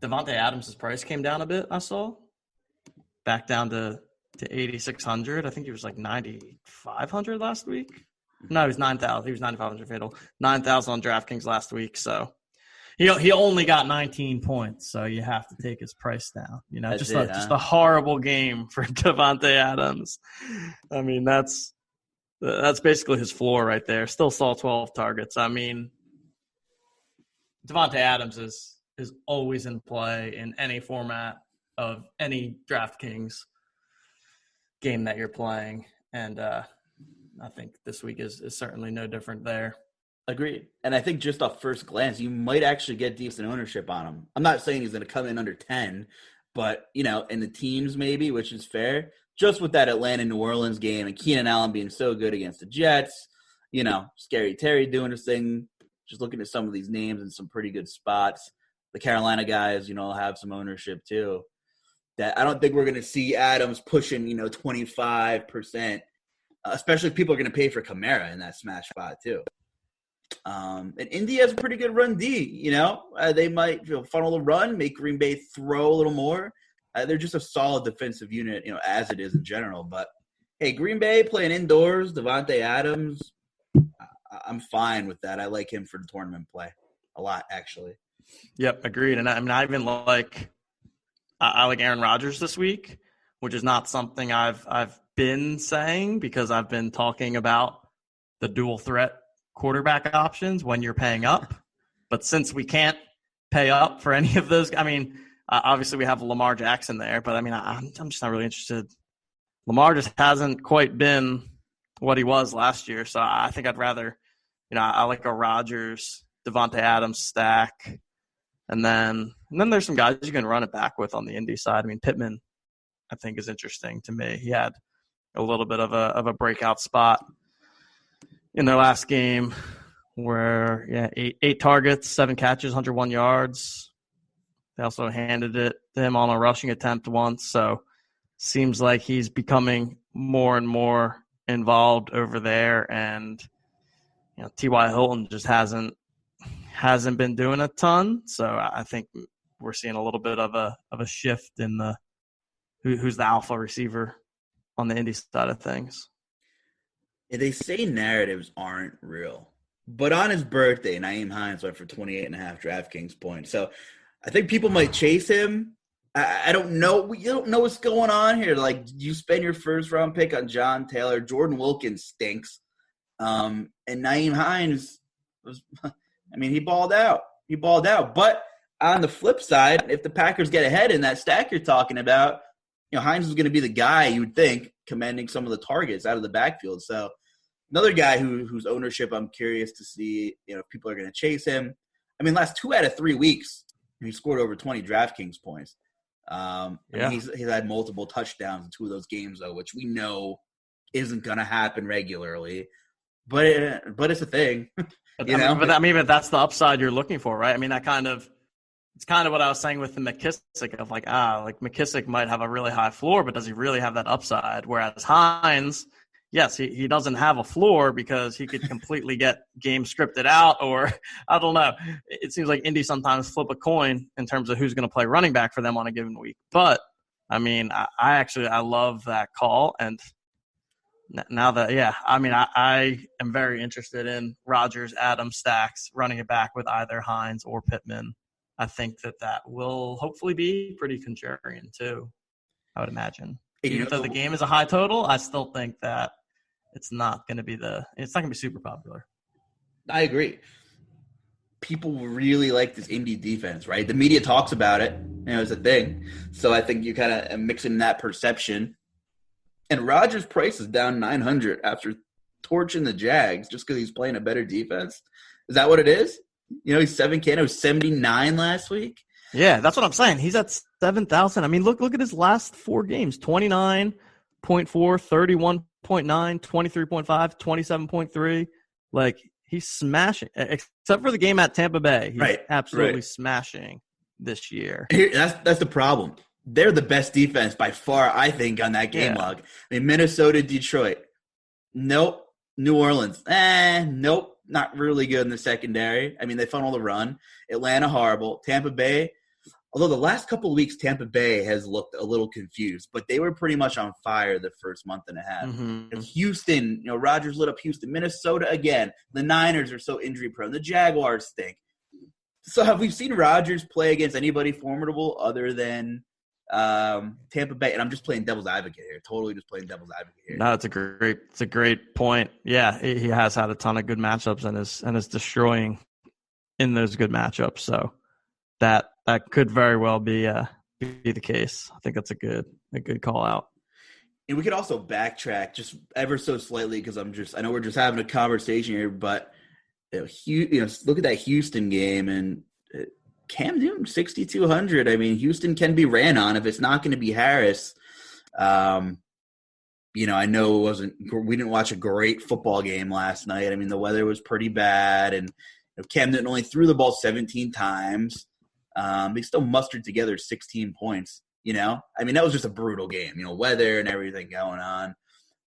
Devontae Adams' price came down a bit, I saw. Back down to 8,600. I think he was like 9,500 last week. No, he was 9,000. He was 9,500 fatal. 9,000 on DraftKings last week. So he only got 19 points. So you have to take his price down. You know, just a horrible game for Devontae Adams. I mean, that's basically his floor right there. Still saw 12 targets. I mean, Devontae Adams is always in play in any format of any DraftKings game that you're playing. And I think this week is certainly no different there. Agreed. And I think just off first glance, you might actually get decent ownership on him. I'm not saying he's going to come in under 10, but, you know, in the teams maybe, which is fair. Just with that Atlanta-New Orleans game and Keenan Allen being so good against the Jets, you know, Scary Terry doing his thing, just looking at some of these names in some pretty good spots. The Carolina guys, you know, have some ownership too. That I don't think we're going to see Adams pushing, you know, 25%, especially if people are going to pay for Kamara in that smash spot too. And Indy has a pretty good run D, you know. They might funnel the run, make Green Bay throw a little more. They're just a solid defensive unit, you know, as it is in general. But, hey, Green Bay playing indoors, Devontae Adams, I'm fine with that. I like him for the tournament play a lot, actually. Yep, agreed. And I even like I like Aaron Rodgers this week, which is not something I've been saying because I've been talking about the dual threat quarterback options when you're paying up. But since we can't pay up for any of those, I mean, obviously we have Lamar Jackson there, but I mean, I'm just not really interested. Lamar just hasn't quite been what he was last year. So I think I'd rather, you know, I like a Rodgers, Devontae Adams stack. And then there's some guys you can run it back with on the Indy side. I mean, Pittman, I think, is interesting to me. He had a little bit of a breakout spot in their last game where, eight targets, 7 catches, 101 yards. They also handed it to him on a rushing attempt once. So seems like he's becoming more and more involved over there. And, you know, T.Y. Hilton just hasn't been doing a ton. So I think we're seeing a little bit of a shift in the who's the alpha receiver on the Indy side of things. They say narratives aren't real, but on his birthday, Nyheim Hines went for 28.5 DraftKings points. So I think people might chase him. I don't know. You don't know what's going on here. Like, you spend your first round pick on John Taylor. Jordan Wilkins stinks. And Nyheim Hines was, I mean, he balled out. But on the flip side, if the Packers get ahead in that stack you're talking about, you know, Hines is going to be the guy you would think commanding some of the targets out of the backfield. So another guy whose ownership I'm curious to see, you know, if people are going to chase him. I mean, last 2 out of 3 weeks, he scored over 20 DraftKings points. I mean, he's had multiple touchdowns in 2 of those games, though, which we know isn't going to happen regularly. But it's a thing. But I mean, that's the upside you're looking for, right? I mean, it's kind of what I was saying with the McKissick of like McKissick might have a really high floor, but does he really have that upside? Whereas Hines, yes, he doesn't have a floor because he could completely get game scripted out, or I don't know. It seems like Indy sometimes flip a coin in terms of who's going to play running back for them on a given week. But I mean, I love that call. And now that, I mean, I am very interested in Rodgers, Adams stacks, running it back with either Hines or Pittman. I think that will hopefully be pretty contrarian too, I would imagine. Even though the game is a high total, I still think that it's not going to be super popular. I agree. People really like this Indy defense, right? The media talks about it, it's a thing. So I think you kind of mix in that perception. And Rodgers' price is down 900 after torching the Jags just because he's playing a better defense. Is that what it is? He's 7K. It was 79 last week. Yeah, that's what I'm saying. He's at 7,000. I mean, look at his last 4 games: 29.4, 31.9, 23.5, 27.3. Like, he's smashing, except for the game at Tampa Bay. He's absolutely smashing this year. That's the problem. They're the best defense by far, I think, on that game log. I mean, Minnesota, Detroit. Nope. New Orleans. Nope. Not really good in the secondary. I mean, they funnel the run. Atlanta, horrible. Tampa Bay, although the last couple of weeks, Tampa Bay has looked a little confused, but they were pretty much on fire the first month and a half. Mm-hmm. Houston, Rodgers lit up Houston. Minnesota again. The Niners are so injury prone. The Jaguars stink. So have we seen Rodgers play against anybody formidable other than Tampa Bay? And I'm just playing devil's advocate here. Totally just playing devil's advocate here. No, it's a great point. Yeah, he has had a ton of good matchups and is destroying in those good matchups. So that could very well be the case. I think that's a good call out. And we could also backtrack just ever so slightly because I know we're just having a conversation here, but look at that Houston game and Cam Newton 6,200. I mean, Houston can be ran on if it's not going to be Harris. I know we didn't watch a great football game last night. I mean, the weather was pretty bad, and Cam Newton only threw the ball 17 times. They still mustered together 16 points. I mean, that was just a brutal game. Weather and everything going on.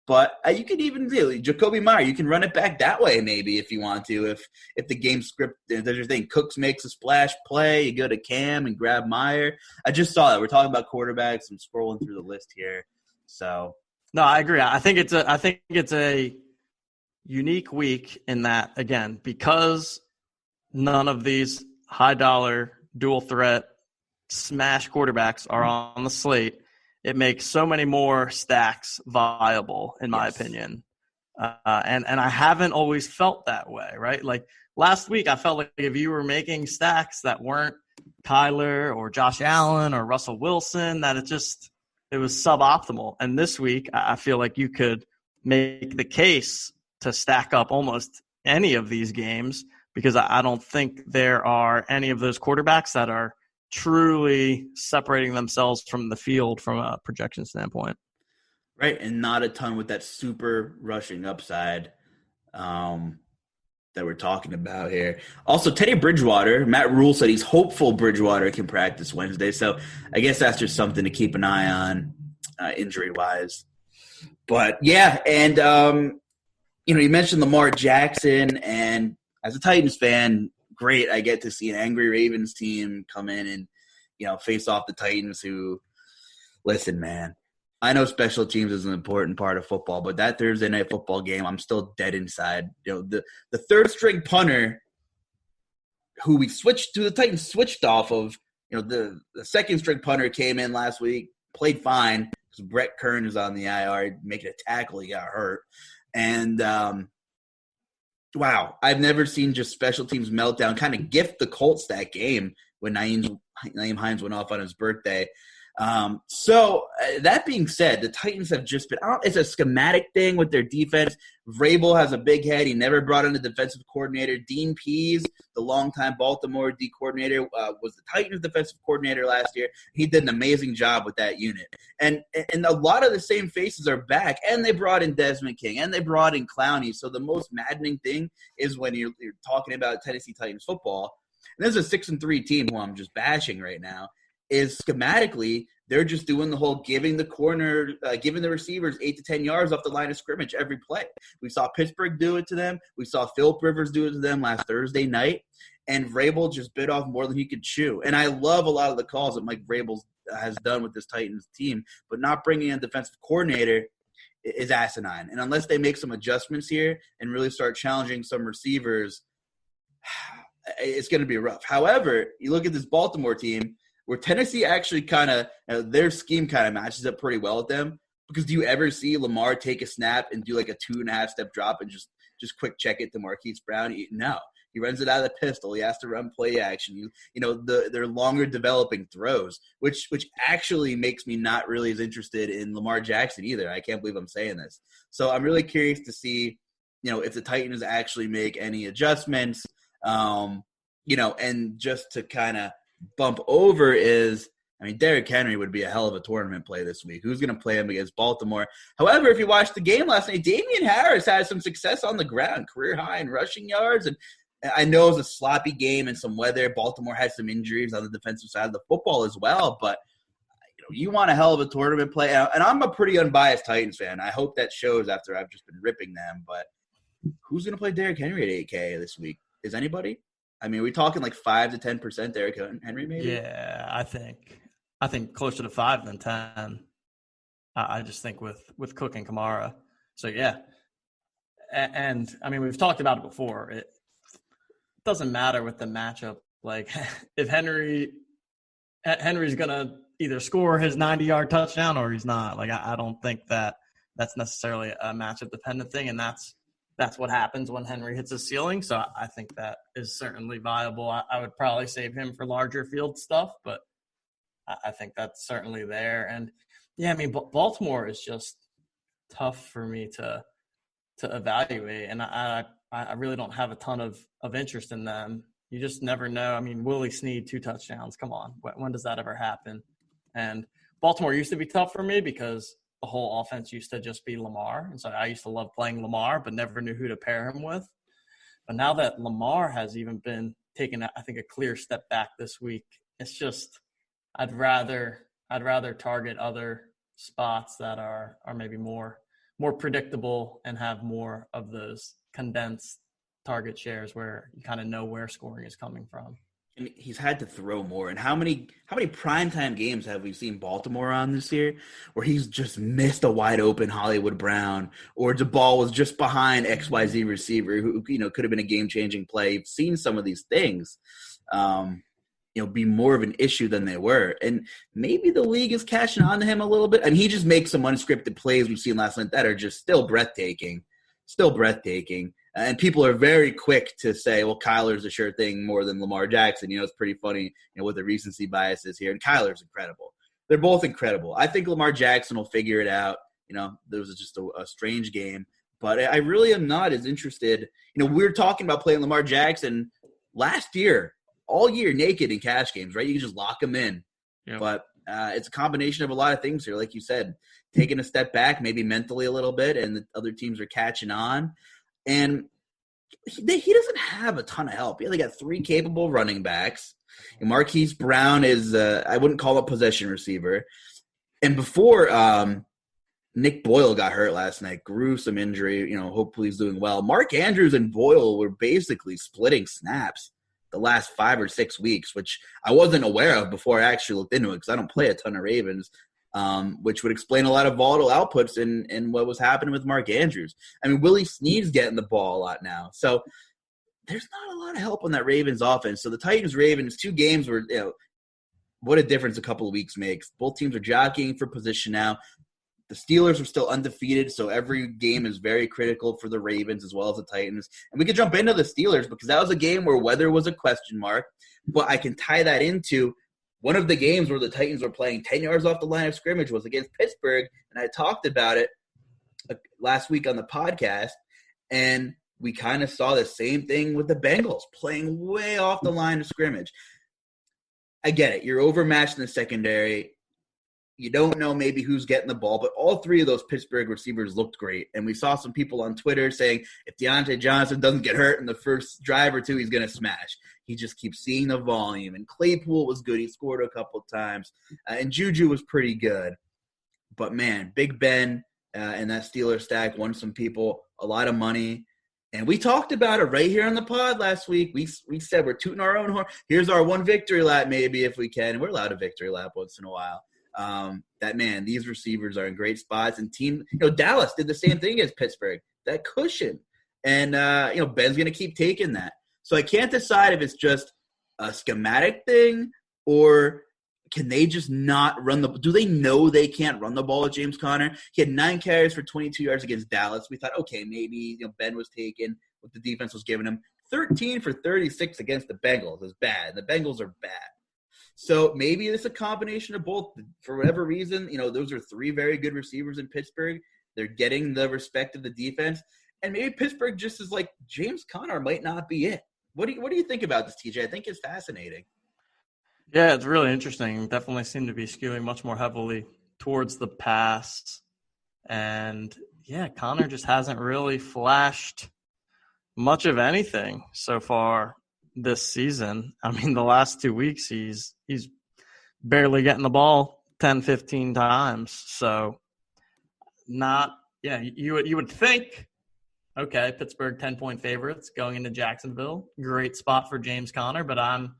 But you could even do Jacoby Meyer. You can run it back that way maybe if you want to. If the game script, there's your thing. Cooks makes a splash play. You go to Cam and grab Meyer. I just saw that. We're talking about quarterbacks. I'm scrolling through the list here. So no, I agree. I think it's a unique week in that, again, because none of these high dollar dual threat smash quarterbacks are on the slate. It makes so many more stacks viable, in my opinion. And I haven't always felt that way, right? Like last week, I felt like if you were making stacks that weren't Kyler or Josh Allen or Russell Wilson, that it was suboptimal. And this week, I feel like you could make the case to stack up almost any of these games because I don't think there are any of those quarterbacks that are truly separating themselves from the field from a projection standpoint. Right, and not a ton with that super rushing upside that we're talking about here. Also, Teddy Bridgewater, Matt Rule said he's hopeful Bridgewater can practice Wednesday, so I guess that's just something to keep an eye on injury-wise. But, yeah, and, you mentioned Lamar Jackson, and as a Titans fan, great. I get to see an angry Ravens team come in and, face off the Titans who, listen, man, I know special teams is an important part of football, but that Thursday night football game, I'm still dead inside. The third string punter who the Titans switched off of, the second string punter came in last week, played fine because Brett Kern is on the IR making a tackle. He got hurt. And, wow, I've never seen just special teams meltdown kind of gift the Colts that game when Nyheim Hines went off on his birthday. So that being said, the Titans have just been – it's a schematic thing with their defense. Vrabel has a big head. He never brought in a defensive coordinator. Dean Pease, the longtime Baltimore D coordinator, was the Titans defensive coordinator last year. He did an amazing job with that unit. And a lot of the same faces are back, and they brought in Desmond King, and they brought in Clowney. So the most maddening thing is when you're talking about Tennessee Titans football, and this is a 6-3 team who I'm just bashing right now, is schematically they're just doing the whole giving the receivers 8 to 10 yards off the line of scrimmage every play. We saw Pittsburgh do it to them. We saw Philip Rivers do it to them last Thursday night. And Vrabel just bit off more than he could chew. And I love a lot of the calls that Mike Vrabel has done with this Titans team, but not bringing in a defensive coordinator is asinine. And unless they make some adjustments here and really start challenging some receivers, it's going to be rough. However, you look at this Baltimore team, where Tennessee actually kind of their scheme kind of matches up pretty well with them. Because do you ever see Lamar take a snap and do like a 2.5-step drop and just quick check it to Marquise Brown? No. He runs it out of the pistol. He has to run play action. They're longer developing throws, which actually makes me not really as interested in Lamar Jackson either. I can't believe I'm saying this. So I'm really curious to see, if the Titans actually make any adjustments, and just to kind of bump over is, Derrick Henry would be a hell of a tournament play this week. Who's going to play him against Baltimore? However, if you watched the game last night, Damian Harris had some success on the ground, career high in rushing yards. And I know it was a sloppy game and some weather. Baltimore had some injuries on the defensive side of the football as well. But you want a hell of a tournament play. And I'm a pretty unbiased Titans fan. I hope that shows after I've just been ripping them. But who's going to play Derrick Henry at 8K this week? Is anybody? Are we talking like 5 to 10% Derrick Henry maybe? Yeah, I think closer to 5 than 10. I just think with Cook and Kamara. So, yeah. And we've talked about it before. It doesn't matter with the matchup. Like, if Henry's going to either score his 90-yard touchdown or he's not. Like, I don't think that's necessarily a matchup-dependent thing, and that's what happens when Henry hits his ceiling. So I think that is certainly viable. I would probably save him for larger field stuff, but I think that's certainly there. And, yeah, Baltimore is just tough for me to evaluate, and I really don't have a ton of interest in them. You just never know. Willie Snead, 2 touchdowns. Come on. When does that ever happen? And Baltimore used to be tough for me because the whole offense used to just be Lamar. And so I used to love playing Lamar, but never knew who to pair him with. But now that Lamar has even been taking, I think, a clear step back this week, it's just I'd rather target other spots that are maybe more predictable and have more of those condensed target shares where you kind of know where scoring is coming from. And he's had to throw more. And how many primetime games have we seen Baltimore on this year where he's just missed a wide open Hollywood Brown, or the ball was just behind XYZ receiver who could have been a game-changing play? You've seen some of these things be more of an issue than they were. And maybe the league is catching on to him a little bit. And he just makes some unscripted plays we've seen last night that are just still breathtaking. And people are very quick to say, well, Kyler's a sure thing more than Lamar Jackson. It's pretty funny, what the recency bias is here. And Kyler's incredible. They're both incredible. I think Lamar Jackson will figure it out. There was just a strange game. But I really am not as interested. We were talking about playing Lamar Jackson last year, all year naked in cash games, right? You can just lock him in. Yep. But it's a combination of a lot of things here. Like you said, taking a step back, maybe mentally a little bit, and the other teams are catching on. And he doesn't have a ton of help. They got 3 capable running backs. And Marquise Brown is, I wouldn't call a possession receiver. And before Nick Boyle got hurt last night, gruesome injury, hopefully he's doing well. Mark Andrews and Boyle were basically splitting snaps the last 5 or 6 weeks, which I wasn't aware of before I actually looked into it because I don't play a ton of Ravens. Which would explain a lot of volatile outputs in what was happening with Mark Andrews. Willie Snead's getting the ball a lot now. So there's not a lot of help on that Ravens offense. So the Titans-Ravens, 2 games were, what a difference a couple of weeks makes. Both teams are jockeying for position now. The Steelers are still undefeated, so every game is very critical for the Ravens as well as the Titans. And we could jump into the Steelers because that was a game where weather was a question mark. But I can tie that into one of the games where the Titans were playing 10 yards off the line of scrimmage was against Pittsburgh, and I talked about it last week on the podcast, and we kind of saw the same thing with the Bengals, playing way off the line of scrimmage. I get it. You're overmatched in the secondary. You don't know maybe who's getting the ball, but all 3 of those Pittsburgh receivers looked great, and we saw some people on Twitter saying if Deontay Johnson doesn't get hurt in the first drive or 2, he's going to smash. He just keeps seeing the volume. And Claypool was good. He scored a couple of times. And Juju was pretty good. But, man, Big Ben and that Steelers stack won some people a lot of money. And we talked about it right here on the pod last week. We said we're tooting our own horn. Here's our one victory lap maybe if we can. We're allowed a victory lap once in a while. These receivers are in great spots. And Dallas did the same thing as Pittsburgh. That cushion. And, Ben's going to keep taking that. So I can't decide if it's just a schematic thing or can they just not run the – do they know they can't run the ball with James Conner? He had 9 carries for 22 yards against Dallas. We thought, okay, maybe Ben was taken, what the defense was giving him. 13 for 36 against the Bengals is bad. The Bengals are bad. So maybe it's a combination of both. For whatever reason, those are 3 very good receivers in Pittsburgh. They're getting the respect of the defense. And maybe Pittsburgh just is like, James Conner might not be it. What do you think about this, TJ? I think it's fascinating. Yeah, it's really interesting. Definitely seem to be skewing much more heavily towards the pass. And, yeah, Connor just hasn't really flashed much of anything so far this season. I mean, the last 2 weeks he's barely getting the ball 10, 15 times. So you would think, okay, Pittsburgh 10-point favorites going into Jacksonville. Great spot for James Conner, but I'm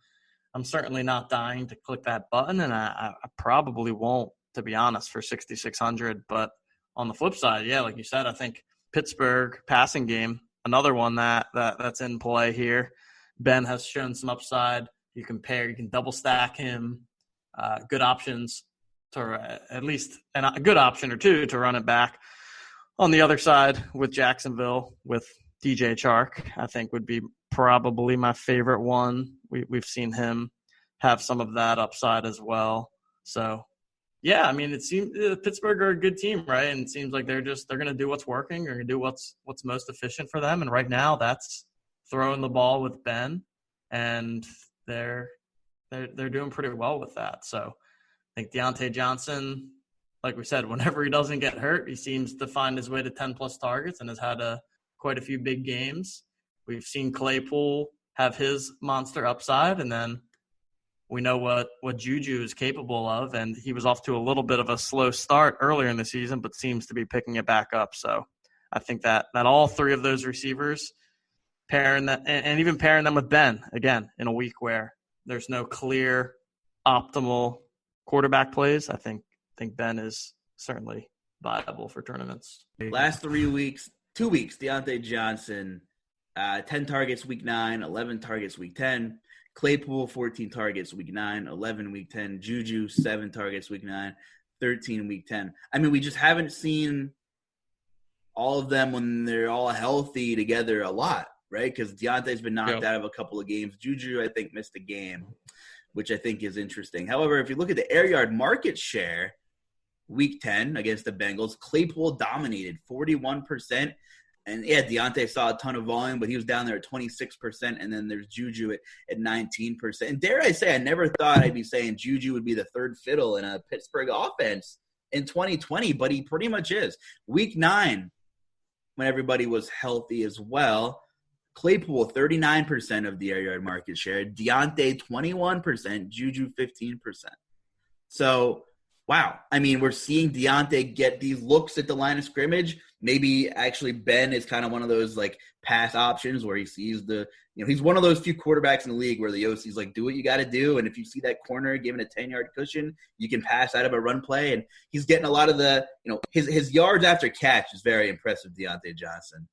certainly not dying to click that button, and I probably won't, to be honest, for 6,600. But on the flip side, yeah, like you said, I think Pittsburgh passing game, another one that's in play here. Ben has shown some upside. You can double stack him. Good options to at least a good option or two to run it back. On the other side with Jacksonville, with DJ Chark, I think would be probably my favorite one. We've seen him have some of that upside as well. So, yeah, I mean, it seems Pittsburgh are a good team, right? And it seems like they're going to do what's working. They're going to do what's most efficient for them. And right now, that's throwing the ball with Ben, and they're doing pretty well with that. So, I think Deontay Johnson, like we said, whenever he doesn't get hurt, he seems to find his way to 10-plus targets and has had quite a few big games. We've seen Claypool have his monster upside, and then we know what Juju is capable of, and he was off to a little bit of a slow start earlier in the season, but seems to be picking it back up. So I think that all 3 of those receivers, pairing that, and even pairing them with Ben, again, in a week where there's no clear optimal quarterback plays, I think Ben is certainly viable for tournaments. Last 3 weeks, 2 weeks, Deontay Johnson, 10 targets week 9, 11 targets week 10. Claypool, 14 targets week 9, 11 week 10. Juju, 7 targets week 9, 13 week 10. I mean, we just haven't seen all of them when they're all healthy together a lot, right? Because Deontay's been knocked out of a couple of games. Juju, I think, missed a game, which I think is interesting. However, if you look at the air yard market share, week 10 against the Bengals, Claypool dominated 41%. And, yeah, Deontay saw a ton of volume, but he was down there at 26%. And then there's Juju at 19%. And dare I say, I never thought I'd be saying Juju would be the third fiddle in a Pittsburgh offense in 2020, but he pretty much is. Week 9, when everybody was healthy as well, Claypool, 39% of the air yard market share. Deontay, 21%. Juju, 15%. So, wow. I mean, we're seeing Deontay get these looks at the line of scrimmage. Maybe actually Ben is kind of one of those, like, pass options where he sees he's one of those few quarterbacks in the league where the OC's like, do what you got to do. And if you see that corner given a 10-yard cushion, you can pass out of a run play. And he's getting a lot of the, his yards after catch is very impressive, Deontay Johnson.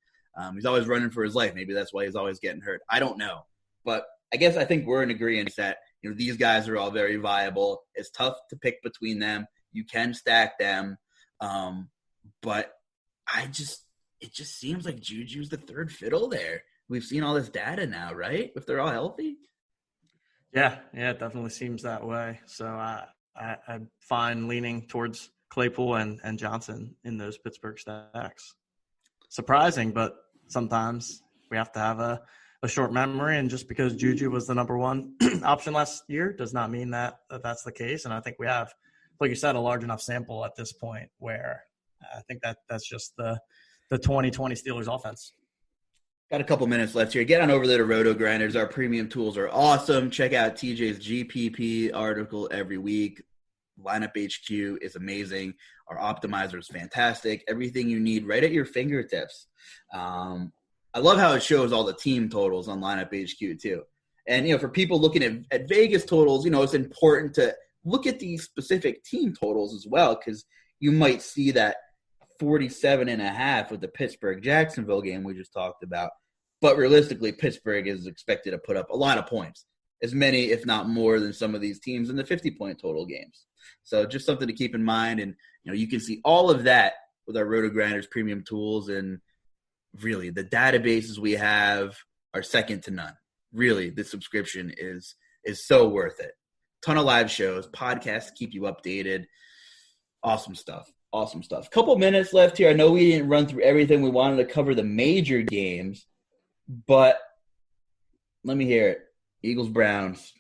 He's always running for his life. Maybe that's why he's always getting hurt. I don't know. But I think we're in agreement that, these guys are all very viable. It's tough to pick between them. You can stack them. But it just seems like Juju's the third fiddle there. We've seen all this data now, right? If they're all healthy. Yeah, it definitely seems that way. So I'm fine leaning towards Claypool and Johnson in those Pittsburgh stacks. Surprising, but sometimes we have to have a short memory, and just because Juju was the number one option last year does not mean that that's the case. And I think we have, like you said, a large enough sample at this point where I think that's just the 2020 Steelers offense. Got a couple minutes left here. Get on over there to RotoGrinders. Our premium tools are awesome. Check out TJ's GPP article every week. Lineup HQ is amazing. Our optimizer is fantastic. Everything you need right at your fingertips. I love how it shows all the team totals on Lineup HQ too. And, for people looking at Vegas totals, it's important to look at these specific team totals as well, because you might see that 47.5 with the Pittsburgh-Jacksonville game we just talked about. But realistically, Pittsburgh is expected to put up a lot of points as many, if not more, than some of these teams in the 50-point total games. So just something to keep in mind. And, you can see all of that with our RotoGrinders premium tools. And really, the databases we have are second to none. Really, the subscription is so worth it. Ton of live shows, podcasts to keep you updated. Awesome stuff. Couple minutes left here. I know we didn't run through everything. We wanted to cover the major games, but let me hear it. Eagles, Browns,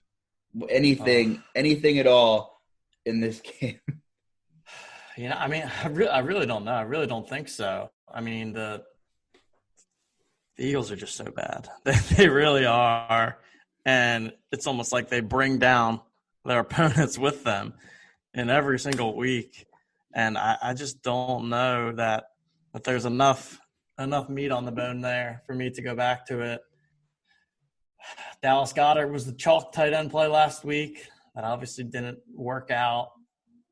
anything at all in this game. I really don't know. I really don't think so. I mean, the Eagles are just so bad. They really are. And it's almost like they bring down their opponents with them in every single week. And I just don't know that there's enough meat on the bone there for me to go back to it. Dallas Goedert was the chalk tight end play last week. That obviously didn't work out.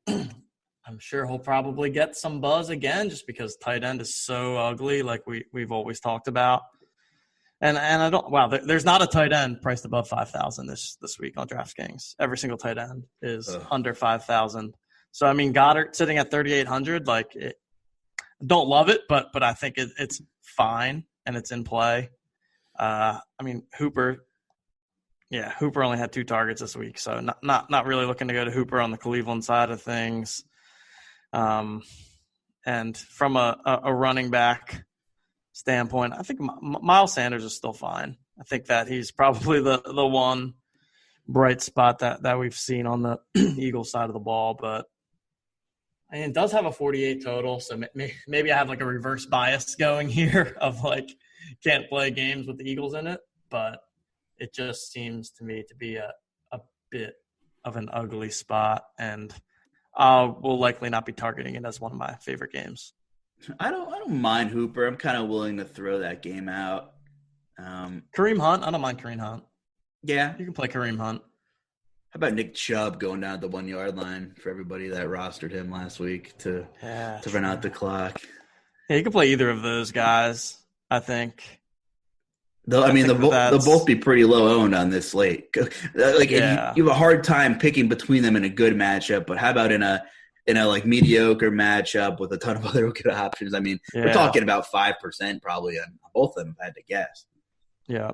I'm sure he'll probably get some buzz again just because tight end is so ugly, like we've always talked about. And there's not a tight end priced above 5,000 this week on DraftKings. Every single tight end is under 5,000. So I mean, Goddard sitting at 3,800, don't love it, but I think it's fine and it's in play. Hooper only had 2 targets this week, so not really looking to go to Hooper on the Cleveland side of things. And from a running back standpoint, I think Miles Sanders is still fine. I think that he's probably the one bright spot that we've seen on the Eagles side of the ball, but it does have a 48 total, so maybe I have a reverse bias going here of can't play games with the Eagles in it, but it just seems to me to be a bit of an ugly spot, and will likely not be targeting it as one of my favorite games. I don't mind Hooper. I'm kind of willing to throw that game out. Kareem Hunt, I don't mind Kareem Hunt. Yeah, you can play Kareem Hunt. How about Nick Chubb going down at the 1 yard line for everybody that rostered him last week to run out the clock? Yeah, you can play either of those guys, I think. They'll both be pretty low owned on this slate. You have a hard time picking between them in a good matchup, but how about in a mediocre matchup with a ton of other good options? I mean, we're talking about 5% probably on both of them, if I had to guess. Yeah.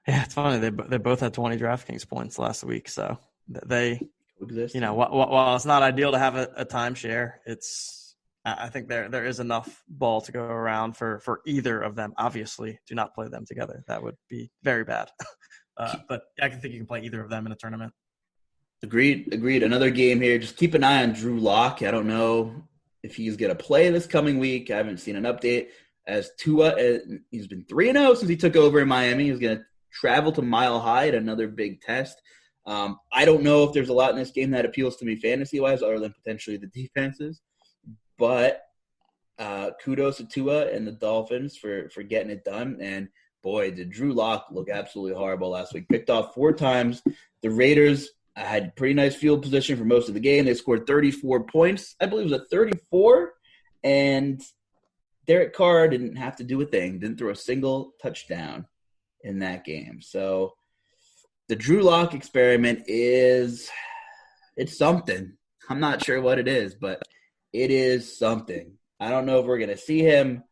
Yeah, it's funny. They both had 20 DraftKings points last week, so they exist. While it's not ideal to have a timeshare, I think there is enough ball to go around for either of them. Obviously, do not play them together. That would be very bad. But I think you can play either of them in a tournament. Agreed. Another game here. Just keep an eye on Drew Lock. I don't know if he's going to play this coming week. I haven't seen an update. As Tua, he's been 3-0 since he took over in Miami. He's going to travel to Mile High at another big test. I don't know if there's a lot in this game that appeals to me fantasy-wise other than potentially the defenses. But kudos to Tua and the Dolphins for getting it done. And, boy, did Drew Lock look absolutely horrible last week. Picked off 4 times. The Raiders had pretty nice field position for most of the game. They scored 34 points. I believe it was a 34. And Derek Carr didn't have to do a thing. Didn't throw a single touchdown in that game. So the Drew Lock experiment it's something. I'm not sure what it is, but it is something. I don't know if we're going to see him,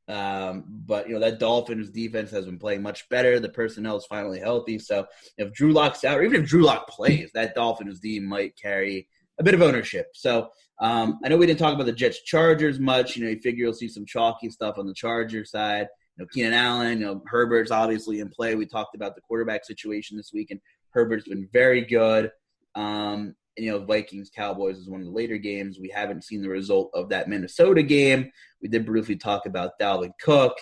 but that Dolphins defense has been playing much better. The personnel is finally healthy. So if Drew Lock's out, or even if Drew Lock plays, that Dolphins D might carry a bit of ownership. So I know we didn't talk about the Jets-Chargers much. You figure you'll see some chalky stuff on the Charger side. Keenan Allen, Herbert's obviously in play. We talked about the quarterback situation this week, and Herbert's been very good. Vikings Cowboys is one of the later games. We haven't seen the result of that Minnesota game. We did briefly talk about Dalvin Cook.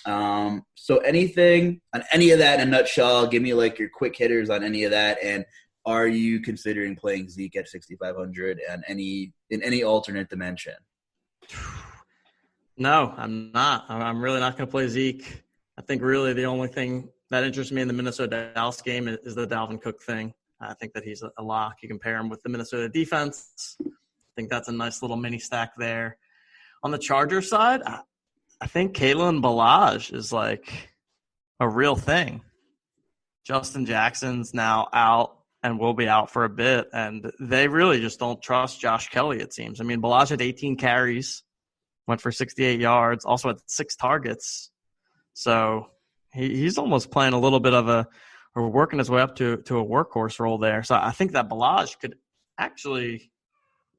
So anything on any of that in a nutshell, give me your quick hitters on any of that. And are you considering playing Zeke at 6,500 and in any alternate dimension? No, I'm not. I'm really not going to play Zeke. I think really the only thing that interests me in the Minnesota-Dallas game is the Dalvin Cook thing. I think that he's a lock. You can pair him with the Minnesota defense. I think that's a nice little mini stack there. On the Chargers side, I think Kalen Ballage is a real thing. Justin Jackson's now out and will be out for a bit, and they really just don't trust Josh Kelly, it seems. I mean, Balaj had 18 carries, went for 68 yards, also had 6 targets. So he's almost playing a little bit of or working his way up to a workhorse role there. So I think that Balaj could actually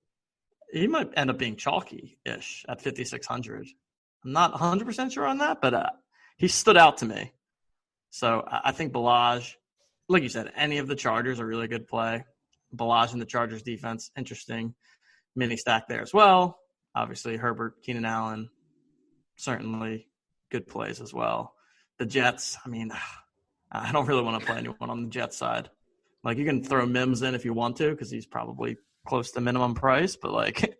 – he might end up being chalky-ish at 5,600. I'm not 100% sure on that, but he stood out to me. So I think Balaj, like you said, any of the Chargers are really good play. Balaj and the Chargers defense, interesting mini stack there as well. Obviously, Herbert, Keenan Allen, certainly good plays as well. The Jets, I mean, I don't really want to play anyone on the Jets side. Like, you can throw Mims in if you want to because he's probably close to minimum price, but, like,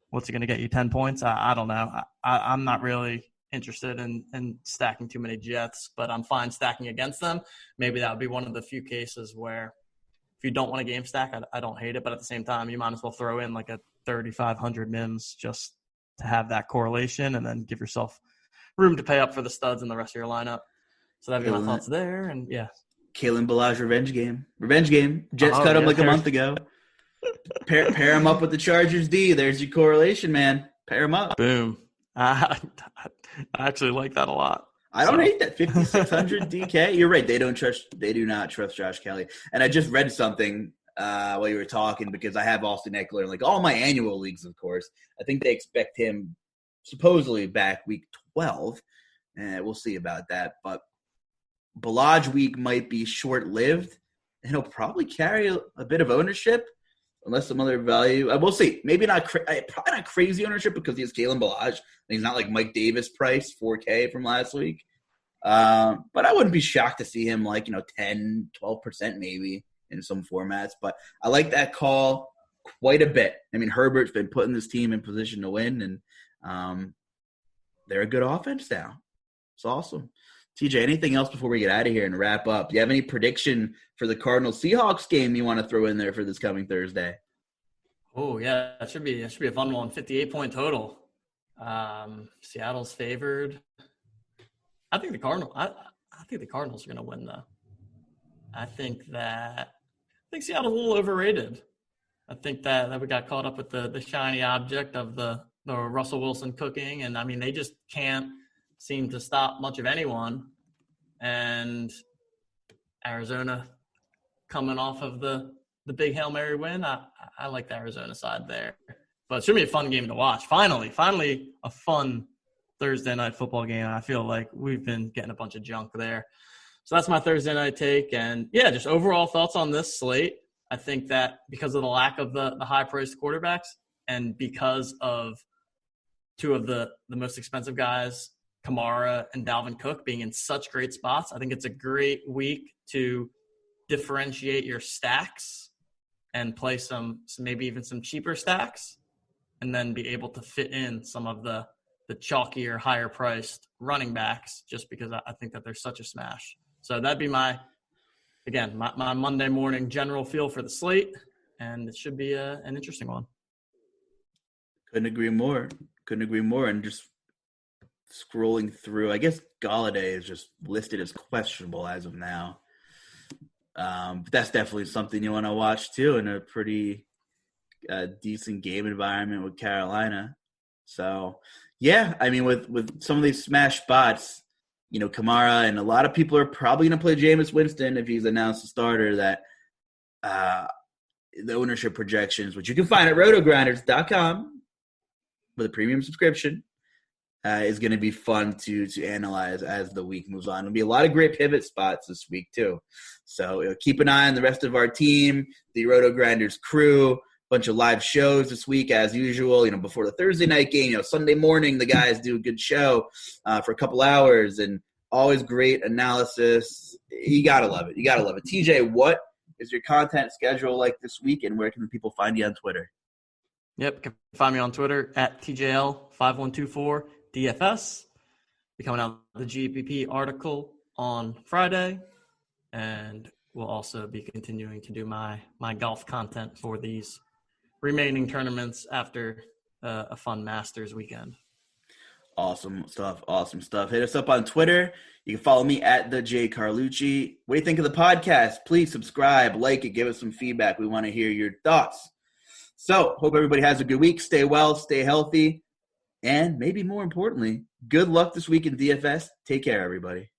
what's he going to get you, 10 points? I don't know. I'm not really interested in stacking too many Jets, but I'm fine stacking against them. Maybe that would be one of the few cases where if you don't want a game stack, I don't hate it, but at the same time, you might as well throw in like a 3,500 Mims just to have that correlation and then give yourself room to pay up for the studs in the rest of your lineup. So that'd be my thoughts there, and yeah. Kalen Balaj revenge game. Jets cut him like a month ago. Pair him up with the Chargers D. There's your correlation, man. Pair him up. Boom. I actually like that a lot. I don't hate that 5,600 DK. You're right. They do not trust Josh Kelly. And I just read something while you were talking because I have Austin Eckler in like all my annual leagues, of course. I think they expect him supposedly back week 12. And we'll see about that. But Balaj week might be short-lived. And he'll probably carry a bit of ownership. Unless some other value. We'll see. Maybe probably not crazy ownership because he has Kalen Balaj. And he's not like Mike Davis price, 4K from last week. But I wouldn't be shocked to see him like, 10, 12% maybe in some formats. But I like that call quite a bit. I mean, Herbert's been putting this team in position to win, and they're a good offense now. It's awesome. TJ, anything else before we get out of here and wrap up? Do you have any prediction for the Cardinals-Seahawks game you want to throw in there for this coming Thursday? Oh, yeah. That should be a fun one. 58-point total. Seattle's favored. I think the Cardinals are going to win, though. I think Seattle's a little overrated. I think that we got caught up with the shiny object of the Russell Wilson cooking, and, I mean, they just can't seem to stop much of anyone. And Arizona coming off of the big Hail Mary win, I like the Arizona side there. But it should be a fun game to watch. Finally a fun Thursday night football game. I feel like we've been getting a bunch of junk there. So that's my Thursday night take. And, yeah, just overall thoughts on this slate. I think that because of the lack of the high-priced quarterbacks and because of two of the most expensive guys, Kamara and Dalvin Cook, being in such great spots, I think it's a great week to differentiate your stacks and play some maybe even some cheaper stacks, and then be able to fit in some of the chalkier, higher priced running backs just because I think that they're such a smash. So that'd be my Monday morning general feel for the slate, and it should be an interesting one. Couldn't agree more. And just scrolling through, I guess Galladay is just listed as questionable as of now. But that's definitely something you want to watch too in a pretty decent game environment with Carolina. So, yeah, I mean, with some of these smash spots, Kamara and a lot of people are probably going to play Jameis Winston if he's announced a starter. That the ownership projections, which you can find at RotoGrinders.com with a premium subscription, is going to be fun to analyze as the week moves on. There'll be a lot of great pivot spots this week too. So keep an eye on the rest of our team, the RotoGrinders crew, bunch of live shows this week as usual, before the Thursday night game, Sunday morning, the guys do a good show for a couple hours and always great analysis. You got to love it. TJ, what is your content schedule like this week, and where can people find you on Twitter? Yep, you can find me on Twitter at TJL5124DFS. Be coming out the GPP article on Friday, and we'll also be continuing to do my golf content for these remaining tournaments after a fun Masters weekend. Awesome stuff. Awesome stuff. Hit us up on Twitter. You can follow me at the J Carlucci. What do you think of the podcast? Please subscribe, like it, give us some feedback. We want to hear your thoughts. So, hope everybody has a good week. Stay well, stay healthy, and maybe more importantly, good luck this week in DFS. Take care, everybody.